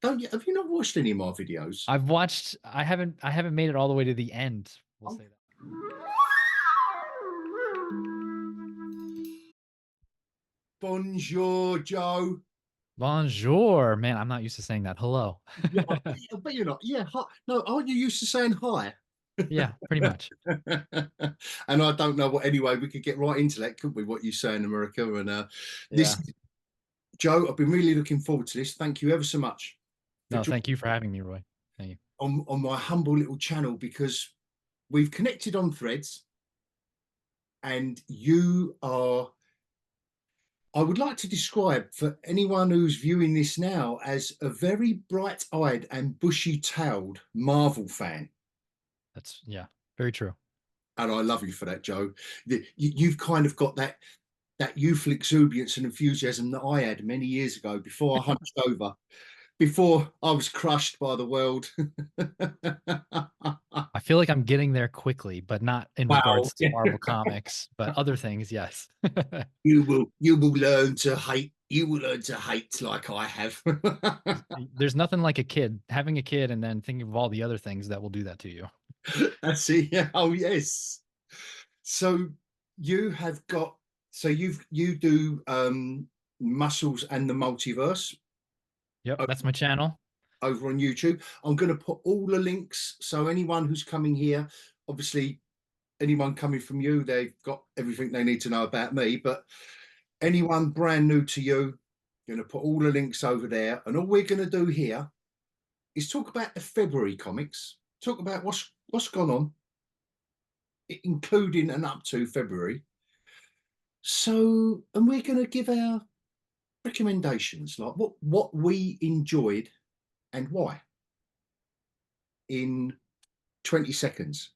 Don't you? Have you not watched any of my videos? I've watched. I haven't made it all the way to the end. We'll Oh. say that. Bonjour, Joe. Bonjour, man. I'm not used to saying that. Hello. Yeah, I bet you're not. Yeah, hi. No, aren't you used to saying hi? Yeah, pretty much. And I don't know what. Anyway, we could get right into that, couldn't we? What you say in America and this, Yeah. Joe. I've been really looking forward to this. Thank you ever so much for No, joining thank you for having me, Roy. Thank you. on my humble little channel because we've connected on Threads, and you are. I would like to describe for anyone who's viewing this now as a very bright-eyed and bushy-tailed Marvel fan. That's yeah, very true. And I love you for that, Joe. You've kind of got that youthful exuberance and enthusiasm that I had many years ago before I hunched over, before I was crushed by the world. I feel like I'm getting there quickly, but not in Wow. regards to Marvel Comics, but other things, yes. You will learn to hate. You will learn to hate like I have. There's nothing like a kid, having a kid and then thinking of all the other things that will do that to you. That's it. Yeah. Oh yes. So you have got you do Muscles and the Multiverse Yep, that's my channel. over on YouTube. I'm going to put all the links. So anyone who's coming here, obviously, anyone coming from you, they've got everything they need to know about me. But anyone brand new to you, going to put all the links over there. And all we're going to do here is talk about the February comics, talk about what's gone on, including and up to February. So, and we're going to give our recommendations, like what we enjoyed and why, in 20 seconds.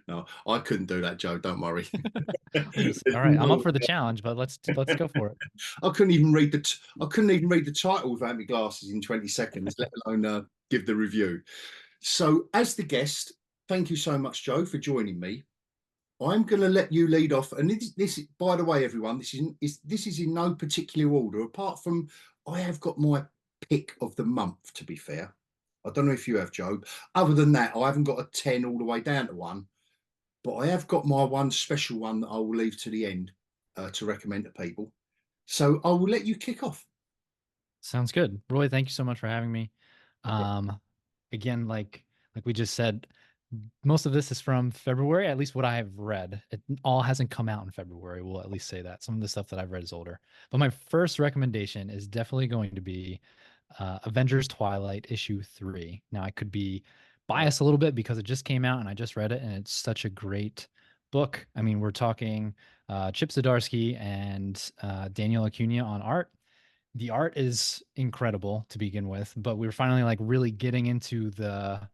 No, I couldn't do that, Joe. Don't worry. I'm gonna say, There's all right, I'm up no- for the challenge, but let's go for it. I couldn't even read the title without my glasses in 20 seconds, let alone give the review. So, as the guest, thank you so much, Joe, for joining me. I'm going to let you lead off, and by the way, everyone, this is in no particular order. Apart from, I have got my pick of the month. To be fair, I don't know if you have, Joe. Other than that, I haven't got a 10 all the way down to one, but I have got my one special one that I will leave to the end to recommend to people. So I will let you kick off. Sounds good. Roy, thank you so much for having me. No problem. Um, again, like we just said, most of this is from February, at least what I have read. It all hasn't come out in February. We'll at least say that. Some of the stuff that I've read is older. But my first recommendation is definitely going to be Avengers Twilight issue 3. Now, I could be Right. biased a little bit because it just came out and I just read it, and it's such a great book. I mean, we're talking Chip Zdarsky and Daniel Acuna on art. The art is incredible to begin with, but we're finally like really getting into the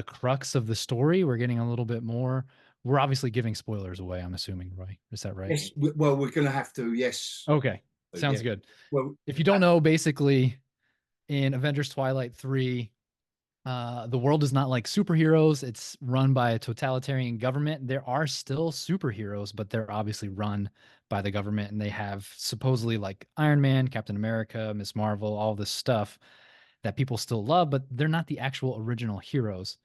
crux of the story. We're getting a little bit more. We're obviously giving spoilers away, I'm assuming, right? Is that right? Yes. Well, we're going to have to. Yes. Okay. Yeah. Sounds good. Well. If you don't know, basically in Avengers Twilight 3, the world is not like superheroes. It's run by a totalitarian government. There are still superheroes, but they're obviously run by the government, and they have supposedly like Iron Man, Captain America, Miss Marvel, all this stuff that people still love, but they're not the actual original heroes.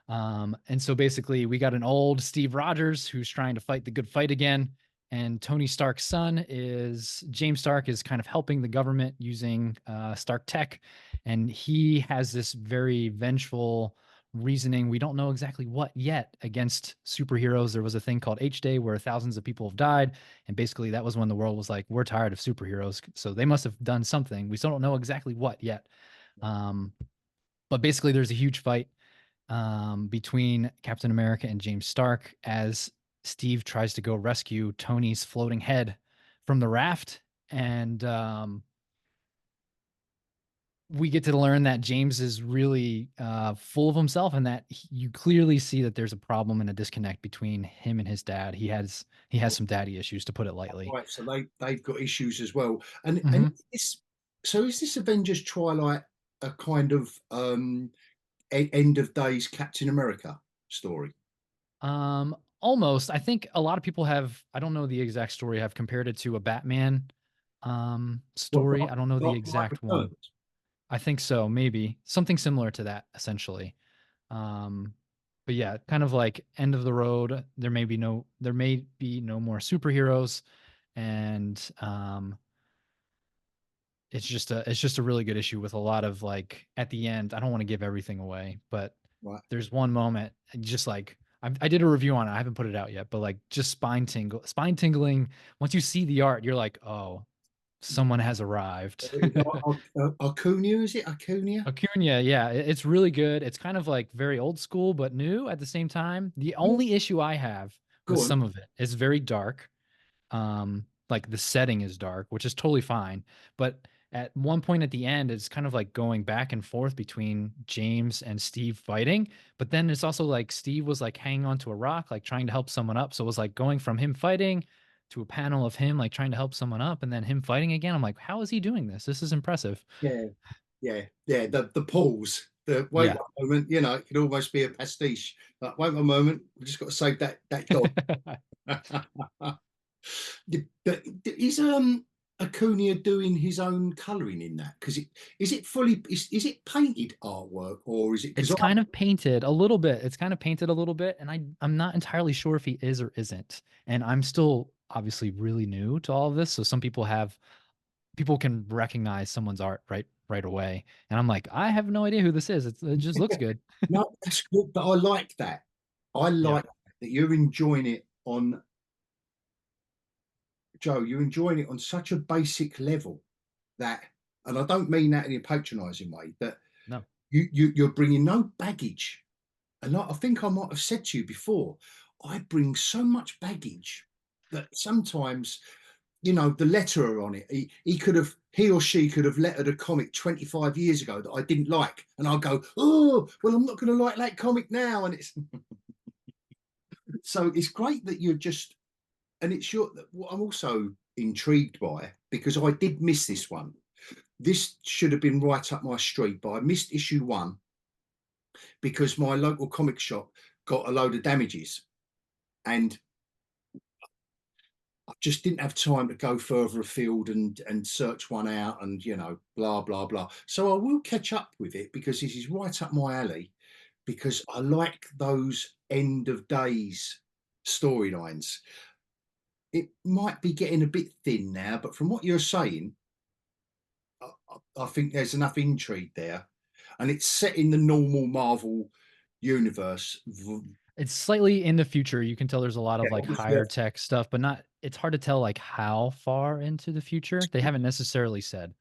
And so basically, we got an old Steve Rogers who's trying to fight the good fight again. And Tony Stark's son is James Stark is kind of helping the government using Stark tech. And he has this very vengeful reasoning. We don't know exactly what yet against superheroes. There was a thing called H Day where thousands of people have died. And basically, that was when the world was like, we're tired of superheroes. So they must have done something. We still don't know exactly what yet. Um, but basically, there's a huge fight between Captain America and James Stark as Steve tries to go rescue Tony's floating head from the raft. And we get to learn that James is really full of himself, and that you clearly see that there's a problem and a disconnect between him and his dad. He has some daddy issues, to put it lightly. Right. So they've got issues as well. And Mhm. is this Avengers Twilight a kind of end of days Captain America story? Almost. I think a lot of people have, I don't know the exact story, have compared it to a Batman What story. I don't know the Dark Knight exact one. Returns? I think so, maybe something similar to that, essentially. Um, but yeah, kind of like end of the road. There may be no more superheroes, and it's just a really good issue with a lot of like at the end. I don't want to give everything away, but Right. there's one moment, just like I did a review on it. I haven't put it out yet, but like just spine tingling. Once you see the art, you're like, oh, someone has arrived. Acuna, is it Acuna? Acuna, yeah, it's really good. It's kind of like very old school, but new at the same time. The Yeah, only issue I have with go on. some of it is very dark. Like the setting is dark, which is totally fine. But at one point at the end, it's kind of like going back and forth between James and Steve fighting. But then it's also like Steve was like hanging onto a rock, like trying to help someone up. So it was like going from him fighting to a panel of him like trying to help someone up and then him fighting again. I'm like, how is he doing this? This is impressive. Yeah, yeah. The pause, the wait Yeah. one moment. You know, it could almost be a pastiche. Like, wait one moment, we just got to save that dog. But is Acuna doing his own colouring in that? Because is it fully is it painted artwork or is it? Because It's kind of painted a little bit. It's kind of painted a little bit, and I'm not entirely sure if he is or isn't. And I'm still obviously really new to all of this, so some people can recognize someone's art right away. And I'm like, I have no idea who this is. It just looks good. no, that's good. But I like that. I Yeah. like that you're enjoying it on Joe. You're enjoying it on such a basic level that, and I don't mean that in a patronising way. That No. you're bringing no baggage. And I think I might have said to you before, I bring so much baggage that sometimes, you know, the letterer on it, he or she could have lettered a comic 25 years ago that I didn't like. And I'll go, oh, well, I'm not going to like that comic now. And it's so it's great that you're just, and it's what I'm also intrigued by, because I did miss this one. This should have been right up my street, but I missed issue 1 because my local comic shop got a load of damages. And I just didn't have time to go further afield and search one out and, you know, blah blah blah. So I will catch up with it because this is right up my alley, because I like those end of days storylines. It might be getting a bit thin now, but from what you're saying, I think there's enough intrigue there, and it's set in the normal Marvel universe. It's slightly in the future. You can tell there's a lot of Yeah, like obviously. higher tech stuff, but not it's hard to tell like how far into the future. They haven't necessarily said,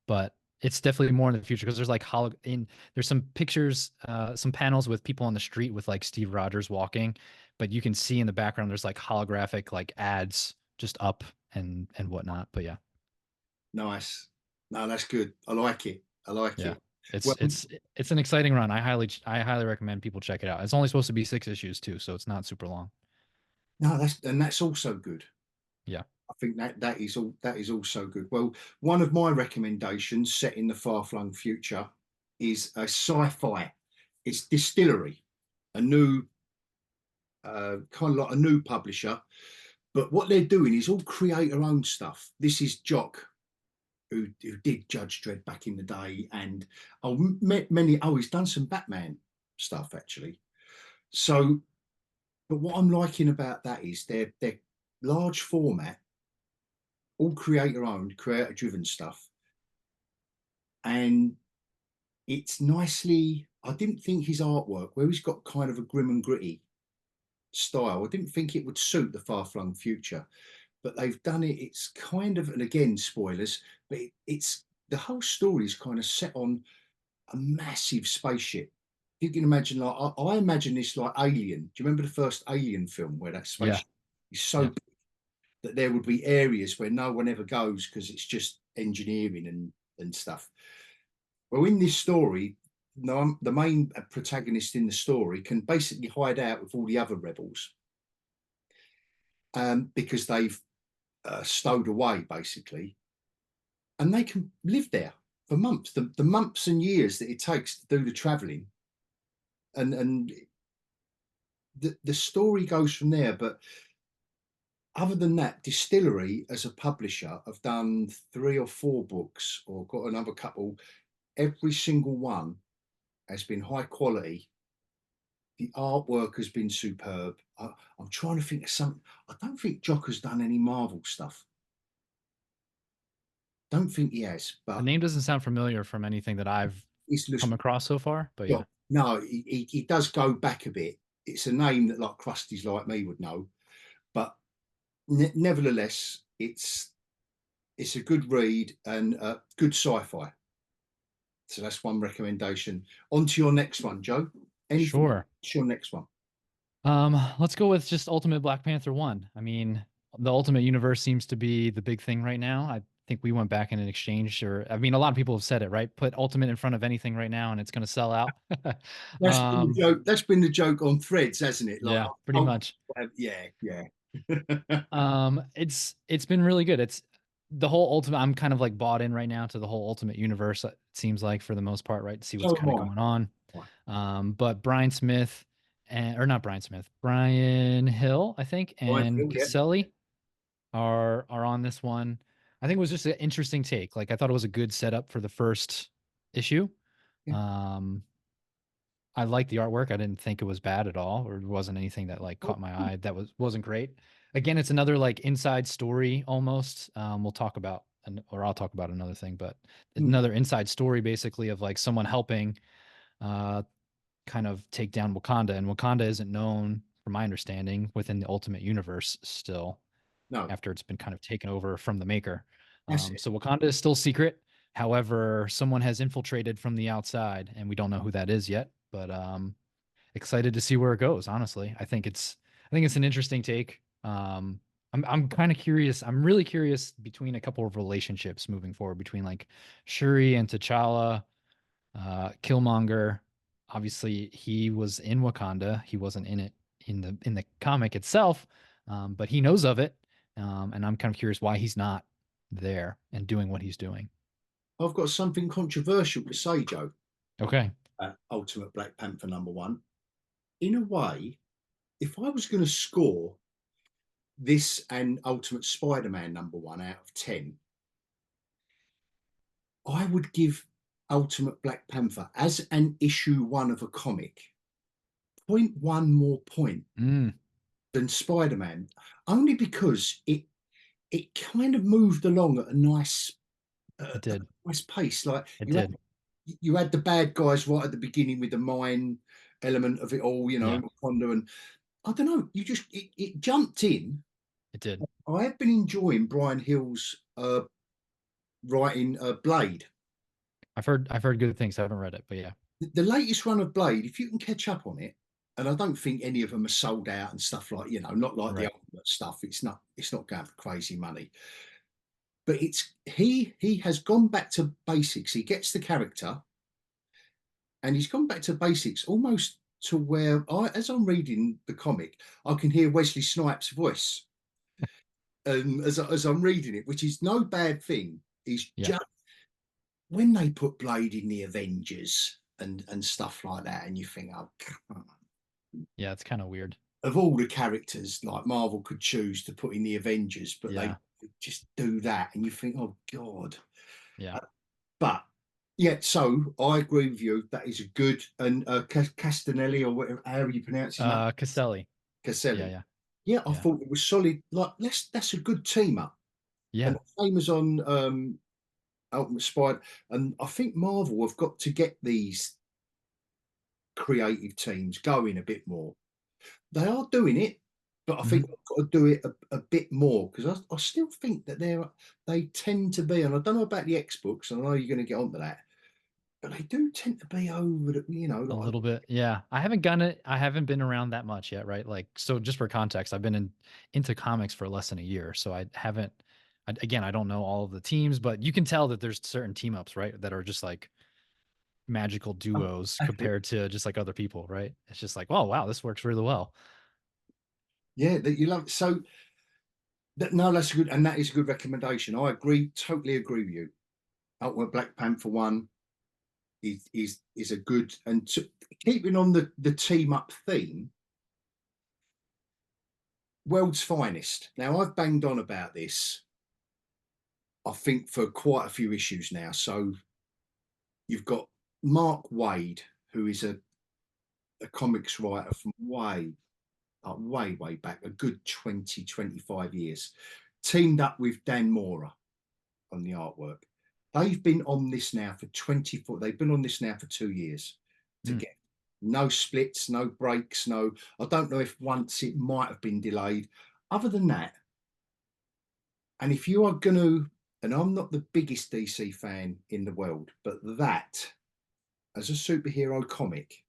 but it's definitely more in the future because there's like there's some pictures, some panels with people on the street with like Steve Rogers walking, but you can see in the background there's like holographic like ads just up and whatnot. But yeah. Nice. No, that's good. I like it. I like Yeah. it. It's Well, it's it's an exciting run. I highly recommend people check it out. It's only supposed to be 6 issues too, so it's not super long. no, that's also good. Yeah. I think that is also good. Well, one of my recommendations set in the far-flung future is a sci-fi. It's Distillery, a new kind of like a new publisher, but what they're doing is all creator-owned stuff. This is Jock, who did Judge Dredd back in the day, and he's done some Batman stuff actually. So, but what I'm liking about that is they're large format, all creator owned, creator driven stuff, and it's nicely. I didn't think his artwork, where he's got kind of a grim and gritty style, I didn't think it would suit the far flung future, but they've done it. It's kind of, and again, spoilers, but it's the whole story is kind of set on a massive spaceship. You can imagine, like I imagine this like Alien. Do you remember the first Alien film where that Yeah. spaceship is so Yeah. big that there would be areas where no one ever goes because it's just engineering and stuff? Well, in this story, no, the main protagonist in the story can basically hide out with all the other rebels, because they've stowed away, basically, and they can live there for months. The months and years that it takes to do the traveling, and the story goes from there. But other than that, Distillery as a publisher have done 3 or 4 books or got another couple. every single one has been high quality. The artwork has been superb. I'm trying to think of something. I don't think Jock has done any Marvel stuff. Don't think he has, The but name doesn't sound familiar from anything that I've it's come across so far, but yeah. No, he does go back a bit. It's a name that like crusties like me would know, but nevertheless, it's a good read and good sci-fi. So that's one recommendation. On to your next one, Joe. Anything? Sure. What's your next one? Let's go with just Ultimate Black Panther 1. I mean, the Ultimate Universe seems to be the big thing right now. I think we went back in an exchange, or I mean, a lot of people have said it, right? Put Ultimate in front of anything right now and it's going to sell out. That's been the joke. That's been the joke on Threads, hasn't it? Like, Yeah, pretty much. yeah, yeah. It's been really good. It's the whole Ultimate. I'm kind of like bought in right now to the whole Ultimate Universe. It seems like for the most part, right? To see what's So am kind of I. going on. But Brian Smith or not Brian Smith, Brian Hill, I think, Right, and yeah. Caselli are on this one. I think it was just an interesting take. Like I thought it was a good setup for the first issue. Yeah. I liked the artwork. I didn't think it was bad at all, or wasn't anything that like Oh, caught my eye that wasn't great. Again, it's another like inside story almost. We'll talk about, or I'll talk about another thing, but it's hmm, another inside story basically of like someone helping uh kind of take down Wakanda. And Wakanda isn't known, from my understanding, within the Ultimate Universe still, no, after it's been kind of taken over from the Maker. that's it. So Wakanda is still secret. However, someone has infiltrated from the outside, and we don't know who that is yet. But excited to see where it goes. Honestly, I think it's an interesting take. I'm kind of curious. I'm really curious between a couple of relationships moving forward between like Shuri and T'Challa, Killmonger. Obviously, he was in Wakanda. He wasn't in it in the comic itself, but he knows of it. And I'm kind of curious why he's not there and doing what he's doing. I've got something controversial to say, Joe. Okay. Ultimate Black Panther #1. In a way, if I was going to score this and Ultimate Spider-Man #1 out of 10, I would give Ultimate Black Panther as an issue 1 of a comic 0.1 more point Mm, than Spider-Man, only because it kind of moved along at it did. a nice pace. Like It did. you had the bad guys right at the beginning with the mine element of it all, Yeah, Wakanda, and I don't know, it jumped in. it did. I have been enjoying Brian Hill's writing Blade. I've heard good things. I haven't read it, but yeah. The latest run of Blade, if you can catch up on it, and I don't think any of them are sold out and stuff like, not like the Right. ultimate stuff. It's not going for crazy money. But he has gone back to basics. He gets the character and he's gone back to basics almost to where as I'm reading the comic, I can hear Wesley Snipes' voice. As I'm reading it, which is no bad thing. He's Yeah. just when they put Blade in the Avengers and stuff like that, and you think, oh, come on. Yeah, it's kind of weird. Of all the characters like Marvel could choose to put in the Avengers, but Yeah. they just do that, and you think, oh God. Yeah. But yeah, so I agree with you. That is a good and Castanelli or whatever, however you pronounce his name, Caselli. Yeah, Caselli. yeah. Yeah, I Yeah. thought it was solid. Like that's a good team up. Yeah. And the same as on Ultimate Spider. And I think Marvel have got to get these creative teams going a bit more. They are doing it, but I think Mhm. they've got to do it a bit more because I still think that they tend to be, and I don't know about the X books, and I know you're going to get onto that, but they do tend to be over the, A like, little bit. Yeah. I haven't gotten it. I haven't been around that much yet, right? Like, so just for context, I've been into comics for less than a year. So I haven't, again, I don't know all of the teams, but you can tell that there's certain team ups, right? That are just like magical duos compared to just like other people, right? It's just like, oh, wow, this works really well. yeah, that you love. So that no, that's a good, and that is a good recommendation. I agree, totally agree with you. Ultimate Black Panther 1 is a good, and keeping on the team up theme. World's Finest. Now, I've banged on about this, I think, for quite a few issues now. So you've got Mark Waid, who is a comics writer from way back, a good 20, 25 years, teamed up with Dan Mora on the artwork. They've been on this now for 24, they've been on this now for 2 years to Mm. get no splits, no breaks, no, I don't know if once it might have been delayed. Other than that, and if you are going to, and I'm not the biggest DC fan in the world, but that as a superhero comic,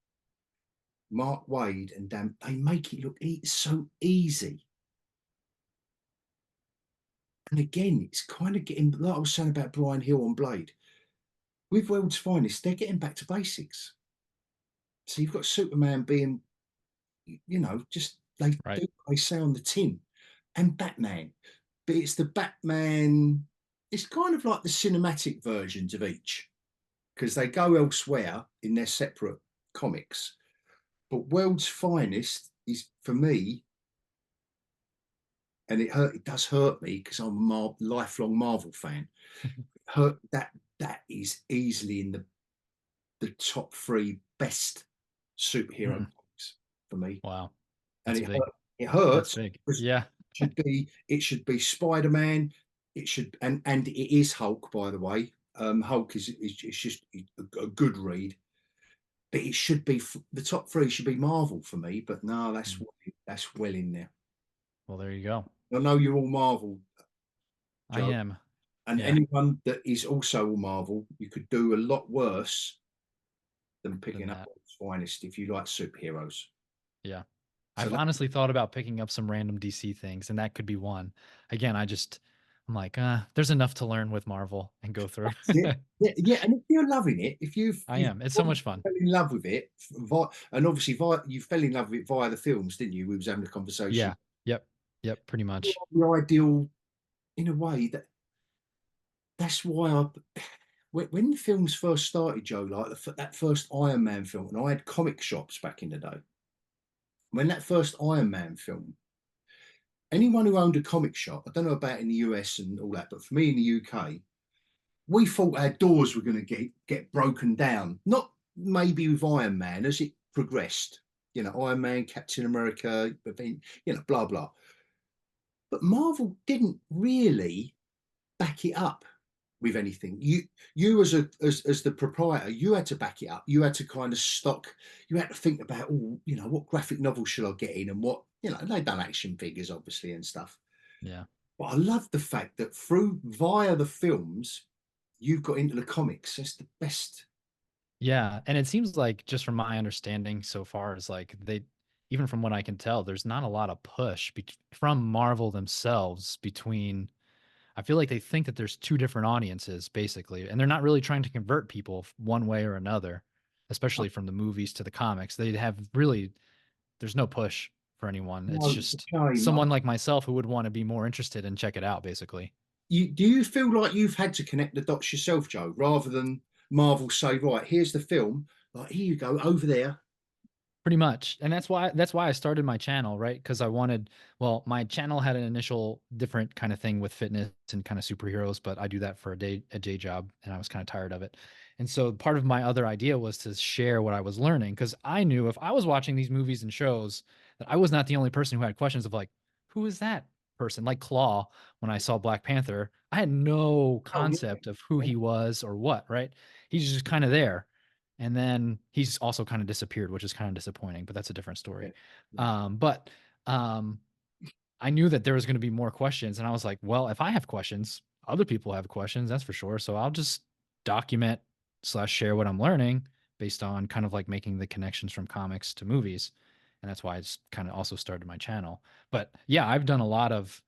Mark Waid and Dan, they make it look so easy. And again, it's kind of getting, like I was saying about Brian Hill on Blade, with World's Finest, they're getting back to basics. So you've got Superman being, just they Right. do what they say on the tin, and Batman, but it's the Batman. It's kind of like the cinematic versions of each because they go elsewhere in their separate comics. But World's Finest is for me, and it does hurt me because I'm a lifelong Marvel fan. Hurt that is easily in the top three best superhero Mm. comics for me, Wow. and That's big. it That's hurts big. because Yeah. it should be Spider-Man. It should, and it is Hulk, by the way. Hulk is it's just a good read, but it should be the top three should be Marvel for me. But no, Mm. that's well in there. Well, there you go. I know you're all Marvel, I Joe, am. and Yeah. anyone that is also all Marvel, you could do a lot worse than Than picking up that. World's Finest if you like superheroes. Yeah. So I've honestly thought about picking up some random DC things, and that could be one. Again, I'm like, there's enough to learn with Marvel and go through. that's it. Yeah, yeah, and if you're loving it, if I you've am. It's so much fun. fell in love with it, and obviously you fell in love with it via the films, didn't you? We was having a conversation. Yeah. Yep. Yep. Pretty much. The ideal, in a way, that's why when the films first started, Joe, like that first Iron Man film, and I had comic shops back in the day. When that first Iron Man film, anyone who owned a comic shop, I don't know about in the US and all that, but for me in the UK, we thought our doors were going to get broken down. Not maybe with Iron Man as it progressed, Iron Man, Captain America, but then, blah blah. But Marvel didn't really back it up with anything. You as the proprietor, you had to back it up. You had to kind of stock. You had to think about, what graphic novel should I get in, and what they've done action figures obviously and stuff. Yeah. But I love the fact that via the films, you've got into the comics. That's the best. Yeah. And it seems like, just from my understanding so far, is like even from what I can tell, there's not a lot of push from Marvel themselves between. I feel like they think that there's two different audiences basically, and they're not really trying to convert people one way or another, especially from the movies to the comics. They have really, there's no push for anyone. It's No, it's a just shame. someone like myself who would want to be more interested and check it out, basically. Do you feel like you've had to connect the dots yourself, Joe, rather than Marvel say, right, here's the film, like here you go over there. Pretty much. And that's why I started my channel, right? Because well, my channel had an initial different kind of thing with fitness and kind of superheroes, but I do that for a day job, and I was kind of tired of it. And so part of my other idea was to share what I was learning, because I knew if I was watching these movies and shows that I was not the only person who had questions of like, who is that person? Like Claw, when I saw Black Panther, I had no Oh concept of who yeah, he was or what, right? He's just kind of there. And then he's also kind of disappeared, which is kind of disappointing, but that's a different yeah, story. yeah. But I knew that there was going to be more questions, and I was like, well, if I have questions, other people have questions, that's for sure. So I'll just document slash share what I'm learning based on kind of like making the connections from comics to movies. And that's why I just kind of also started my channel. But yeah, I've done a lot of,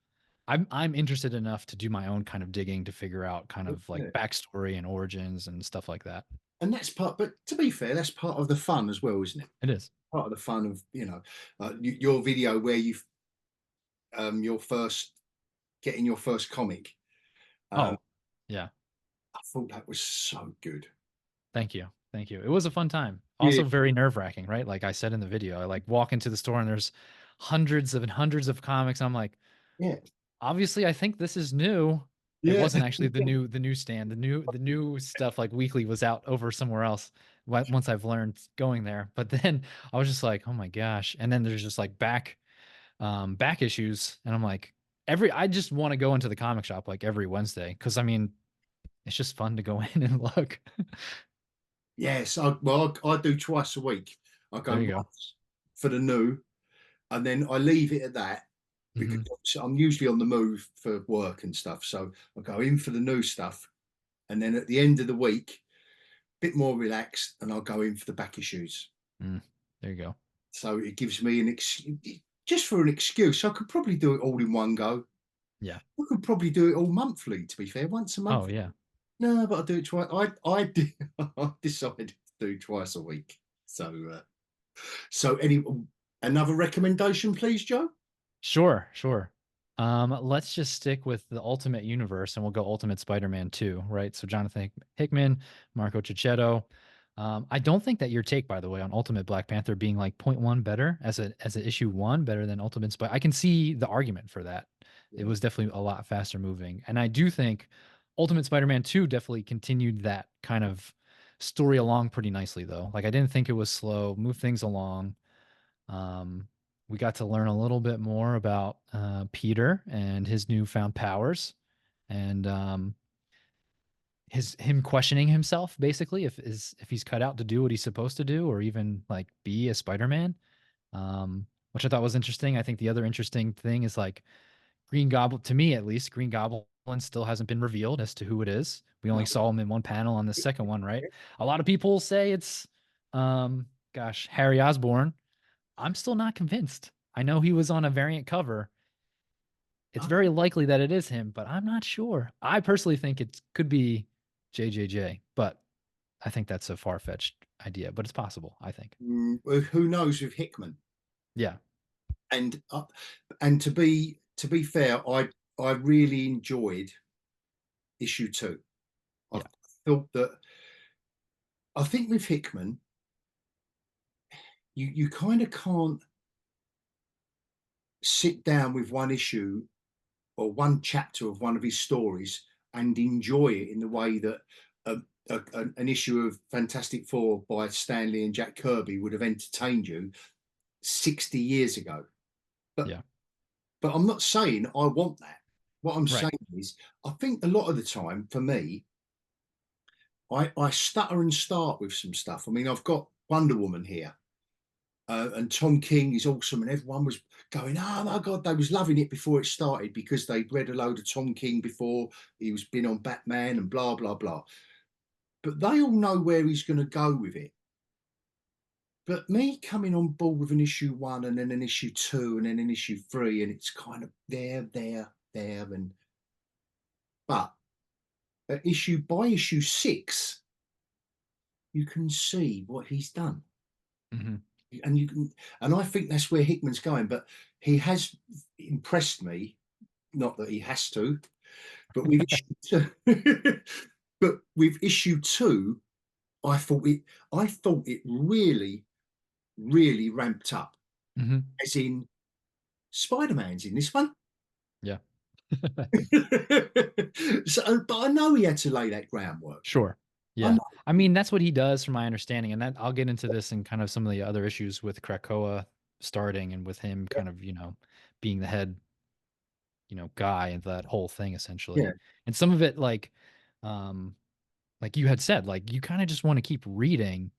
I'm interested enough to do my own kind of digging to figure out kind of like Yeah. backstory and origins and stuff like that. And that's but to be fair, that's part of the fun as well, isn't it? It is. Part of the fun of, your video where your first getting your first comic. Um, Oh, yeah. I thought that was so good. Thank you. Thank you. It was a fun time. Yeah, Also very nerve-wracking, right? Like I said in the video, I like walk into the store and there's hundreds of comics. I'm like, yeah. obviously I think this is new. It Yeah. wasn't actually the newsstand. The new stuff like weekly was out over somewhere else. Once I've learned going there, but then I was just like, oh my gosh. And then there's just like back issues, and I'm like, I just want to go into the comic shop like every Wednesday because I mean, it's just fun to go in and look. Yes. I do twice a week. I go There you go. once for the new, and then I leave it at that because Hmm. I'm usually on the move for work and stuff. So I go in for the new stuff, and then at the end of the week, a bit more relaxed, and I'll go in for the back issues. Mm, there you go. So it gives me just for an excuse. I could probably do it all in one go. Yeah. I could probably do it all monthly, to be fair, once a month. Oh yeah. No, but I do it twice. I decided to do twice a week. So another recommendation, please, Joe? Sure, sure. Let's just stick with the Ultimate Universe and we'll go Ultimate Spider-Man 2, right? So Jonathan Hickman, Marco Cicchetto. I don't think that your take, by the way, on Ultimate Black Panther being like point 0.1 better as a issue 1 better than Ultimate Spider. I can see the argument for that. It Yeah. was definitely a lot faster moving. And I do think Ultimate Spider-Man 2 definitely continued that kind of story along pretty nicely though. Like I didn't think it was slow, moved things along. Um, we got to learn a little bit more about Peter and his newfound powers, and him questioning himself basically if he's cut out to do what he's supposed to do, or even like be a Spider-Man, which I thought was interesting. I think the other interesting thing is like Green Goblin, to me at least, Green Goblin still hasn't been revealed as to who it is. We only No. saw him in one panel on the second one, right? A lot of people say it's, gosh, Harry Osborn. I'm still not convinced. I know he was on a variant cover. It's very likely that it is him, but I'm not sure. I personally think it could be JJJ, but I think that's a far-fetched idea, but it's possible, I think. Well, who knows with Hickman? Yeah. And to be fair, I really enjoyed issue 2. I Yeah. thought that I think with Hickman, you kind of can't sit down with one issue or one chapter of one of his stories and enjoy it in the way that an issue of Fantastic Four by Stanley and Jack Kirby would have entertained you 60 years ago. But Yeah. but I'm not saying I want that. What I'm Right. saying is, I think a lot of the time for me, I stutter and start with some stuff. I mean, I've got Wonder Woman here, and Tom King is awesome, and everyone was going, "Oh my god!" They was loving it before it started because they'd read a load of Tom King before he was been on Batman and blah blah blah. But they all know where he's going to go with it. But me coming on board with an issue 1 and then an issue 2 and then an issue 3, and it's kind of there, and but at issue 6, you can see what he's done. Hmm. And you can, and I think that's where Hickman's going. But he has impressed me. Not that he has to, but with issue 2, but with issue 2, I thought it. I thought it really ramped up. Hmm. As in, Spider-Man's in this one. Yeah. So, but I know he had to lay that groundwork. Sure. I Yeah. know. I mean, that's what he does from my understanding. And that I'll get into this in kind of some of the other issues with Krakoa starting and with him kind of, being the head, guy and that whole thing Yeah. essentially. And some of it um like you had said, like you kind of just want to keep reading.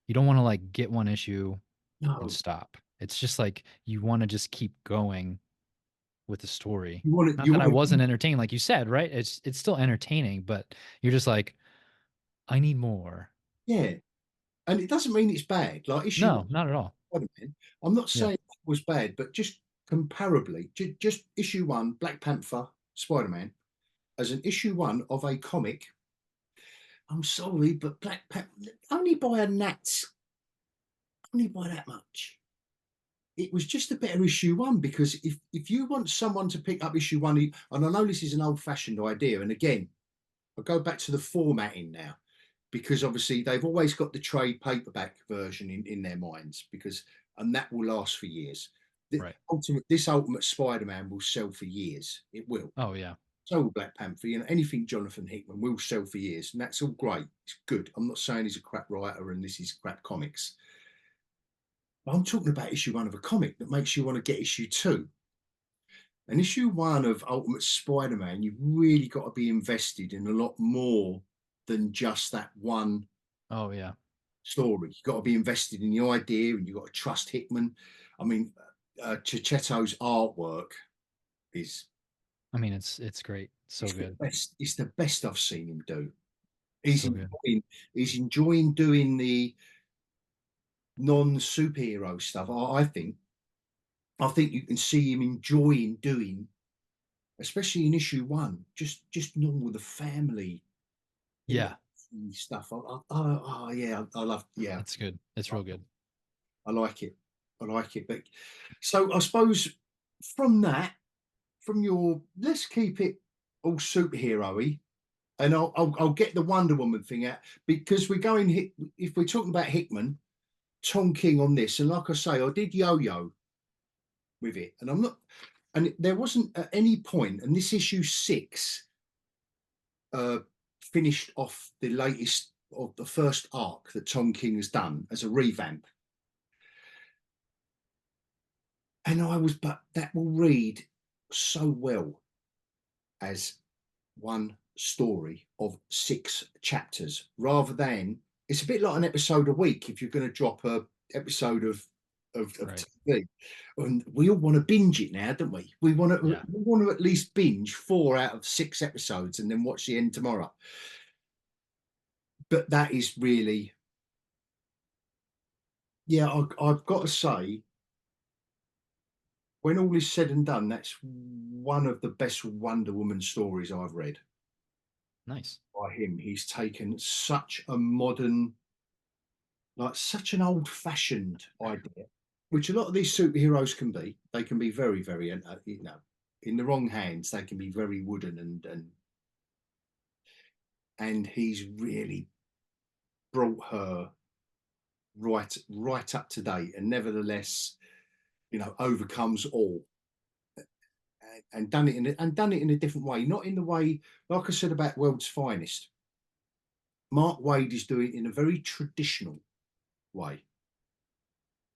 You don't want to like get one issue and No. stop. It's just like you want to just keep going with the story. You want to. Not You that I want to. wasn't entertained, like you said, right? It's still entertaining, but you're just like, I need more. Yeah. And it doesn't mean it's bad. Like issue No, not at all. 1, Spider-Man. I'm not Yeah. saying it was bad, but just comparably, just issue 1, Black Panther, Spider-Man, as an issue 1 of a comic. I'm sorry, but Black Panther only by a gnat's, only by that much. It was just a better issue 1 because if you want someone to pick up issue 1, and I know this is an old-fashioned idea, and again, I go back to the formatting now, because obviously they've always got the trade paperback version in their minds, and that will last for years. Right. This Ultimate Spider-Man will sell for years. It will. Oh yeah. So will Black Panther. You know, anything Jonathan Hickman will sell for years, and that's all great. It's good. I'm not saying he's a crap writer and this is crap comics. But I'm talking about issue 1 of a comic that makes you want to get issue 2. And issue 1 of Ultimate Spider-Man, you've really got to be invested in a lot more than just that one Oh yeah. story. You've got to be invested in the idea, and you've got to trust Hickman. I mean, Chichetto's artwork is, I mean, it's great. So it's the good. best. It's the best I've seen him do. So good. He's enjoying doing the non-superhero stuff. I think you can see him enjoying doing, especially in issue 1, just normal the family, you know, Yeah, stuff. Yeah, I love. Yeah, it's good. It's real good. I like it. I like it. But so I suppose from that, from your, let's keep it all superhero-y, and I'll get the Wonder Woman thing out, because we're going, if we're talking about Hickman, Tom King on this, and like I say, I did yo-yo with it, and I'm not, and there wasn't at any point, and this issue 6 finished off the latest of the first arc that Tom King has done as a revamp. And but that will read so well as one story of 6 chapters, rather than, it's a bit like an episode a week if you're going to drop a episode of Right. TV. And we all want to binge it now, don't we? We want to Yeah. at least binge 4 out of 6 episodes and then watch the end tomorrow. But that is really, yeah, I've got to say, when all is said and done, that's one of the best Wonder Woman stories I've read Nice. by him. He's taken such a modern, like such an old-fashioned idea, which a lot of these superheroes can be. They can be very, very, you know, in the wrong hands, they can be very wooden, and he's really brought her right up to date, and nevertheless, you know, overcomes all, and done it in a different way, not in the way, like I said about World's Finest. Mark Waid is doing it in a very traditional way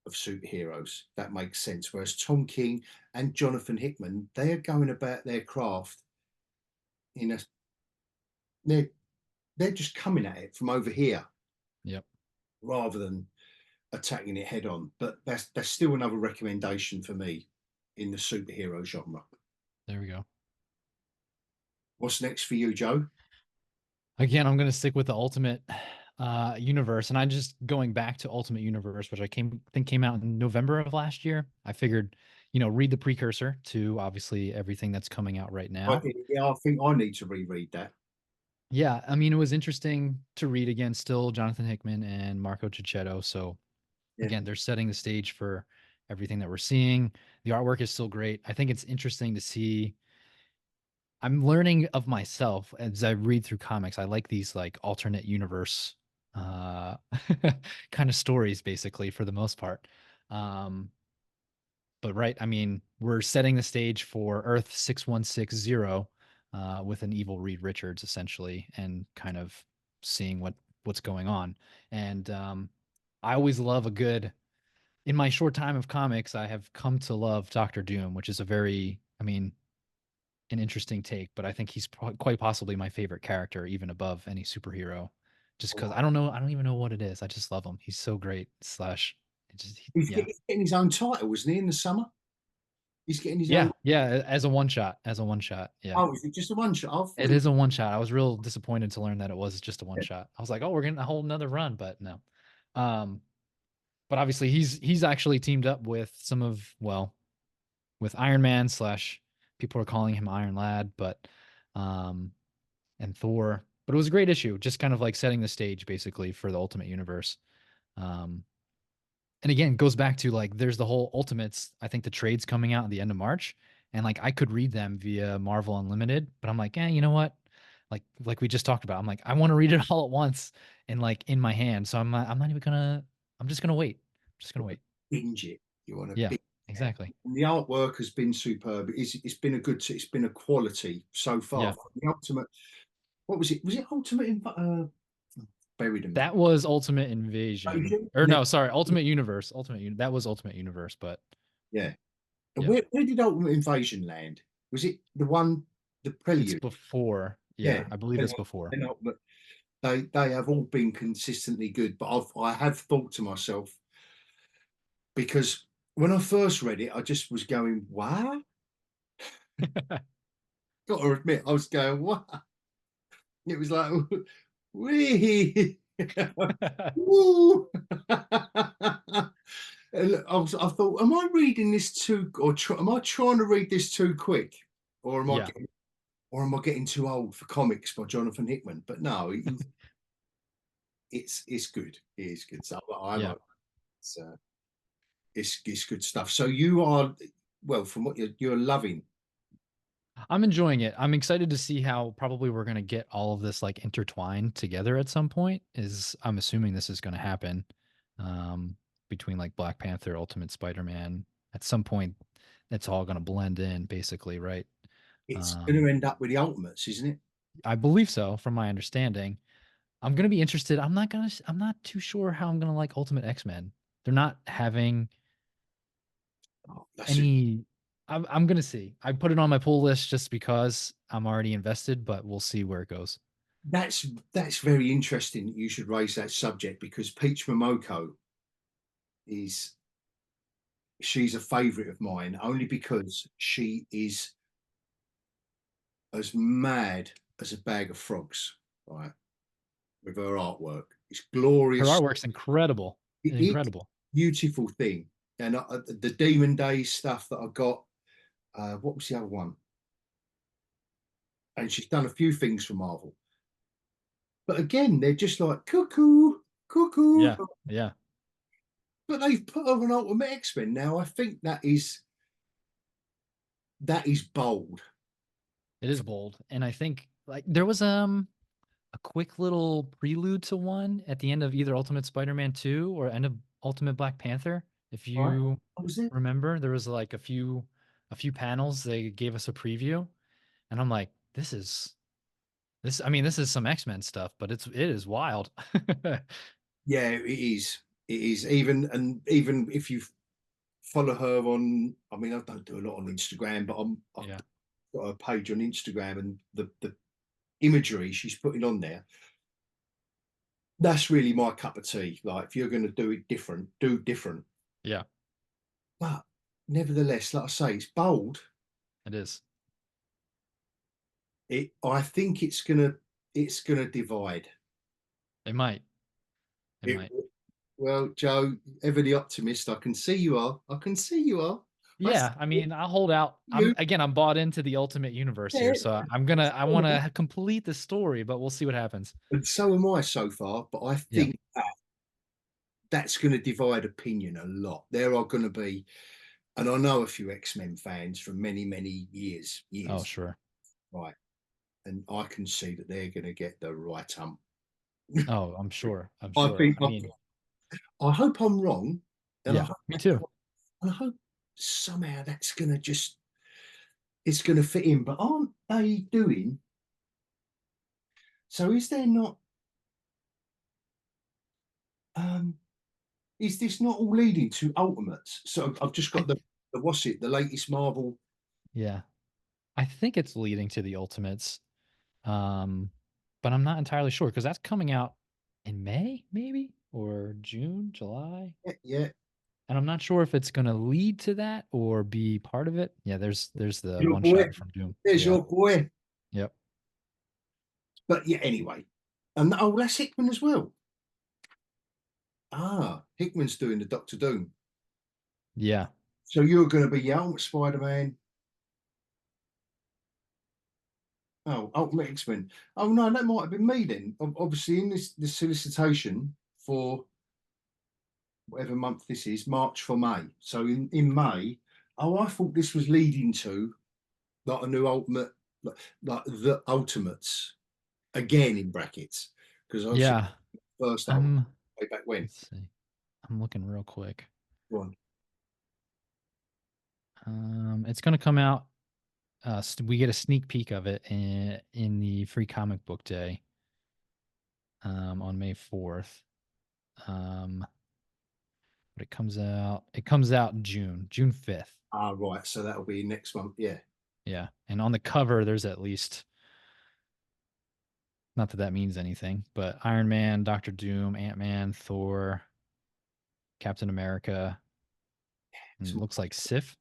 of superheroes. That makes sense. Whereas Tom King and Jonathan Hickman, they are going about their craft in a, they're they're just coming at it from over here Yep. rather than attacking it head on. But that's still another recommendation for me in the superhero genre. There we go. What's next for you, Joe? Again, I'm going to stick with the Ultimate Universe, and I'm just going back to Ultimate Universe, which I think came out in November of last year. I figured, read the precursor to obviously everything that's coming out right I now. did, yeah, I think I need to reread that. Yeah, I mean, it was interesting to read again, still Jonathan Hickman and Marco Cicchetto. So Yeah. again, they're setting the stage for everything that we're seeing. The artwork is still great. I think it's interesting to see. I'm learning of myself as I read through comics. I like these like alternate universe uh kind of stories basically for the most part. Um but right, I mean, we're setting the stage for Earth 6160 with an evil Reed Richards essentially, and kind of seeing what's going on. And I always love a good, in my short time of comics, I have come to love Doctor Doom, which is a very, I mean, an interesting take, but I think he's quite possibly my favorite character, even above any superhero. Just because I don't know, I don't even know what it is. I just love him. He's so great. Slash, yeah, He's getting his own title, isn't he, in the summer? He's getting his own. yeah. As a one shot, Yeah, Oh, is it just a one shot? I thought it it was. is a one shot. I was real disappointed to learn that it was just a one shot. I was like, oh, we're getting a whole another run, but no. Um, but obviously he's actually teamed up with some of, well, with Iron Man slash, people are calling him Iron Lad, but and Thor. But it was a great issue, just kind of like setting the stage basically for the Ultimate Universe. Um, and again, it goes back to like there's the whole Ultimates. I think the trade's coming out at the end of March, and like I could read them via Marvel Unlimited, but I'm like, you know what? Like we just talked about, I'm like, I want to read it all at once and like in my hand. So I'm not even gonna. I'm just gonna wait. Just gonna wait. Binge it. You want to Yeah. binge. exactly. And the artwork has been superb. It's been it's been a quality so far. Yeah. From the ultimate, what was it? Was it Ultimate? Buried him. That was Ultimate Invasion. Or And then, no, sorry, Ultimate Universe. That was Ultimate Universe, but yeah. And yeah. where did Ultimate Invasion land? Was it the one, the It's Prelude? before. Yeah. Yeah, I believe it's before. And Ultimate, they have all been consistently good, but I have thought to myself, because when I first read it, I just was going, "What?" Got to admit, I was going, "What?" It was like, "Wee." Woo. And look, I thought, am I reading this too, or am I trying to read this too quick, or Yeah. am I getting too old for comics by Jonathan Hickman? But no, it's good. It is good. So I Yeah. like it's, it's good stuff. So you are, well, from what you're loving. I'm enjoying it. I'm excited to see how probably we're going to get all of this like intertwined together at some point. Is I'm assuming this is going to happen between like Black Panther, Ultimate Spider-Man. At some point, it's all going to blend in, basically, right? It's going Um, to end up with the Ultimates, isn't it? I believe so, from my understanding. I'm going to be interested. I'm not too sure how I'm going to like Ultimate X-Men. They're not having Oh, that's a, any. I'm going to see. I put it on my pull list just because I'm already invested, but we'll see where it goes. that's very interesting that you should raise that subject, because Peach Momoko is she's a favorite of mine, only because she is as mad as a bag of frogs, right? With her artwork, it's Her glorious. artwork's incredible. It's a Incredible. beautiful thing. And the Demon Days stuff that I got, what was the other one? And she's done a few things for Marvel, but again, they're just like cuckoo, cuckoo. Yeah. Yeah. But they've put her on Ultimate X-Men now. I think that is bold. It is bold. And I think like there was a quick little prelude to one at the end of either Ultimate Spider-Man 2 or end of Ultimate Black Panther. If Right? you What was it? remember, there was like a few panels they gave us a preview and I'm like, this I mean, this is some X-Men stuff, but it is wild. Yeah, it is. It is. Even if you follow her on, I mean, I don't do a lot on Instagram, but I've Yeah. got a page on Instagram, and the imagery she's putting on there, that's really my cup of tea. Like, if you're going to do it different, do different. Yeah, But nevertheless, like I say, it's bold. it is. I think it's gonna divide. It might. It It might. Well, Joe, ever the optimist. I can see you are. I can see you are. I see Yeah, I mean, I'll hold out. you. I'm bought into the Ultimate Universe Yeah. here, so I want to complete the story, but we'll see what happens. And so am I so far. But I Yeah. think that's going to divide opinion a lot. There are going to be, and I know a few X-Men fans from many Oh, years, sure. right? And I can see that they're going to get the right hump. Oh, I'm sure. I'm I sure. think I mean, I hope I'm wrong, and yeah, me too. I hope somehow that's going to just it's going to fit in. But aren't they doing? So is there not? Um, is this not all leading to Ultimates? So I've just I got the what's it? The latest Marvel. yeah, I think it's leading to the Ultimates. Um, but I'm not entirely sure because that's coming out in May, maybe, or June, July. Yeah, yeah. And I'm not sure if it's going to lead to that or be part of it. Yeah, there's the Your one boy. shot from Doom. There's Yeah. your boy. Yep. But yeah, anyway. And oh, that's Hickman as well. Ah, Hickman's doing the Doctor Doom. Yeah. So you're going to be your Ultimate Spider-Man. Oh, Ultimate X-Men. Oh no, that might have been me then. Obviously, in this solicitation for whatever month this is, March for May. So in May, oh, I thought this was leading to like a new Ultimate, like the Ultimates again in brackets, because obviously Yeah. first Ultimate I'm, let's way back when. see. I'm looking real quick. Go on. It's going to come out. We get a sneak peek of it in the free comic book day on May 4th. But it comes out in June 5th. Ah, right. So that'll be next month. Yeah. Yeah. And on the cover, there's at least, not that that means anything, but Iron Man, Doctor Doom, Ant-Man, Thor, Captain America, and it looks like Sif.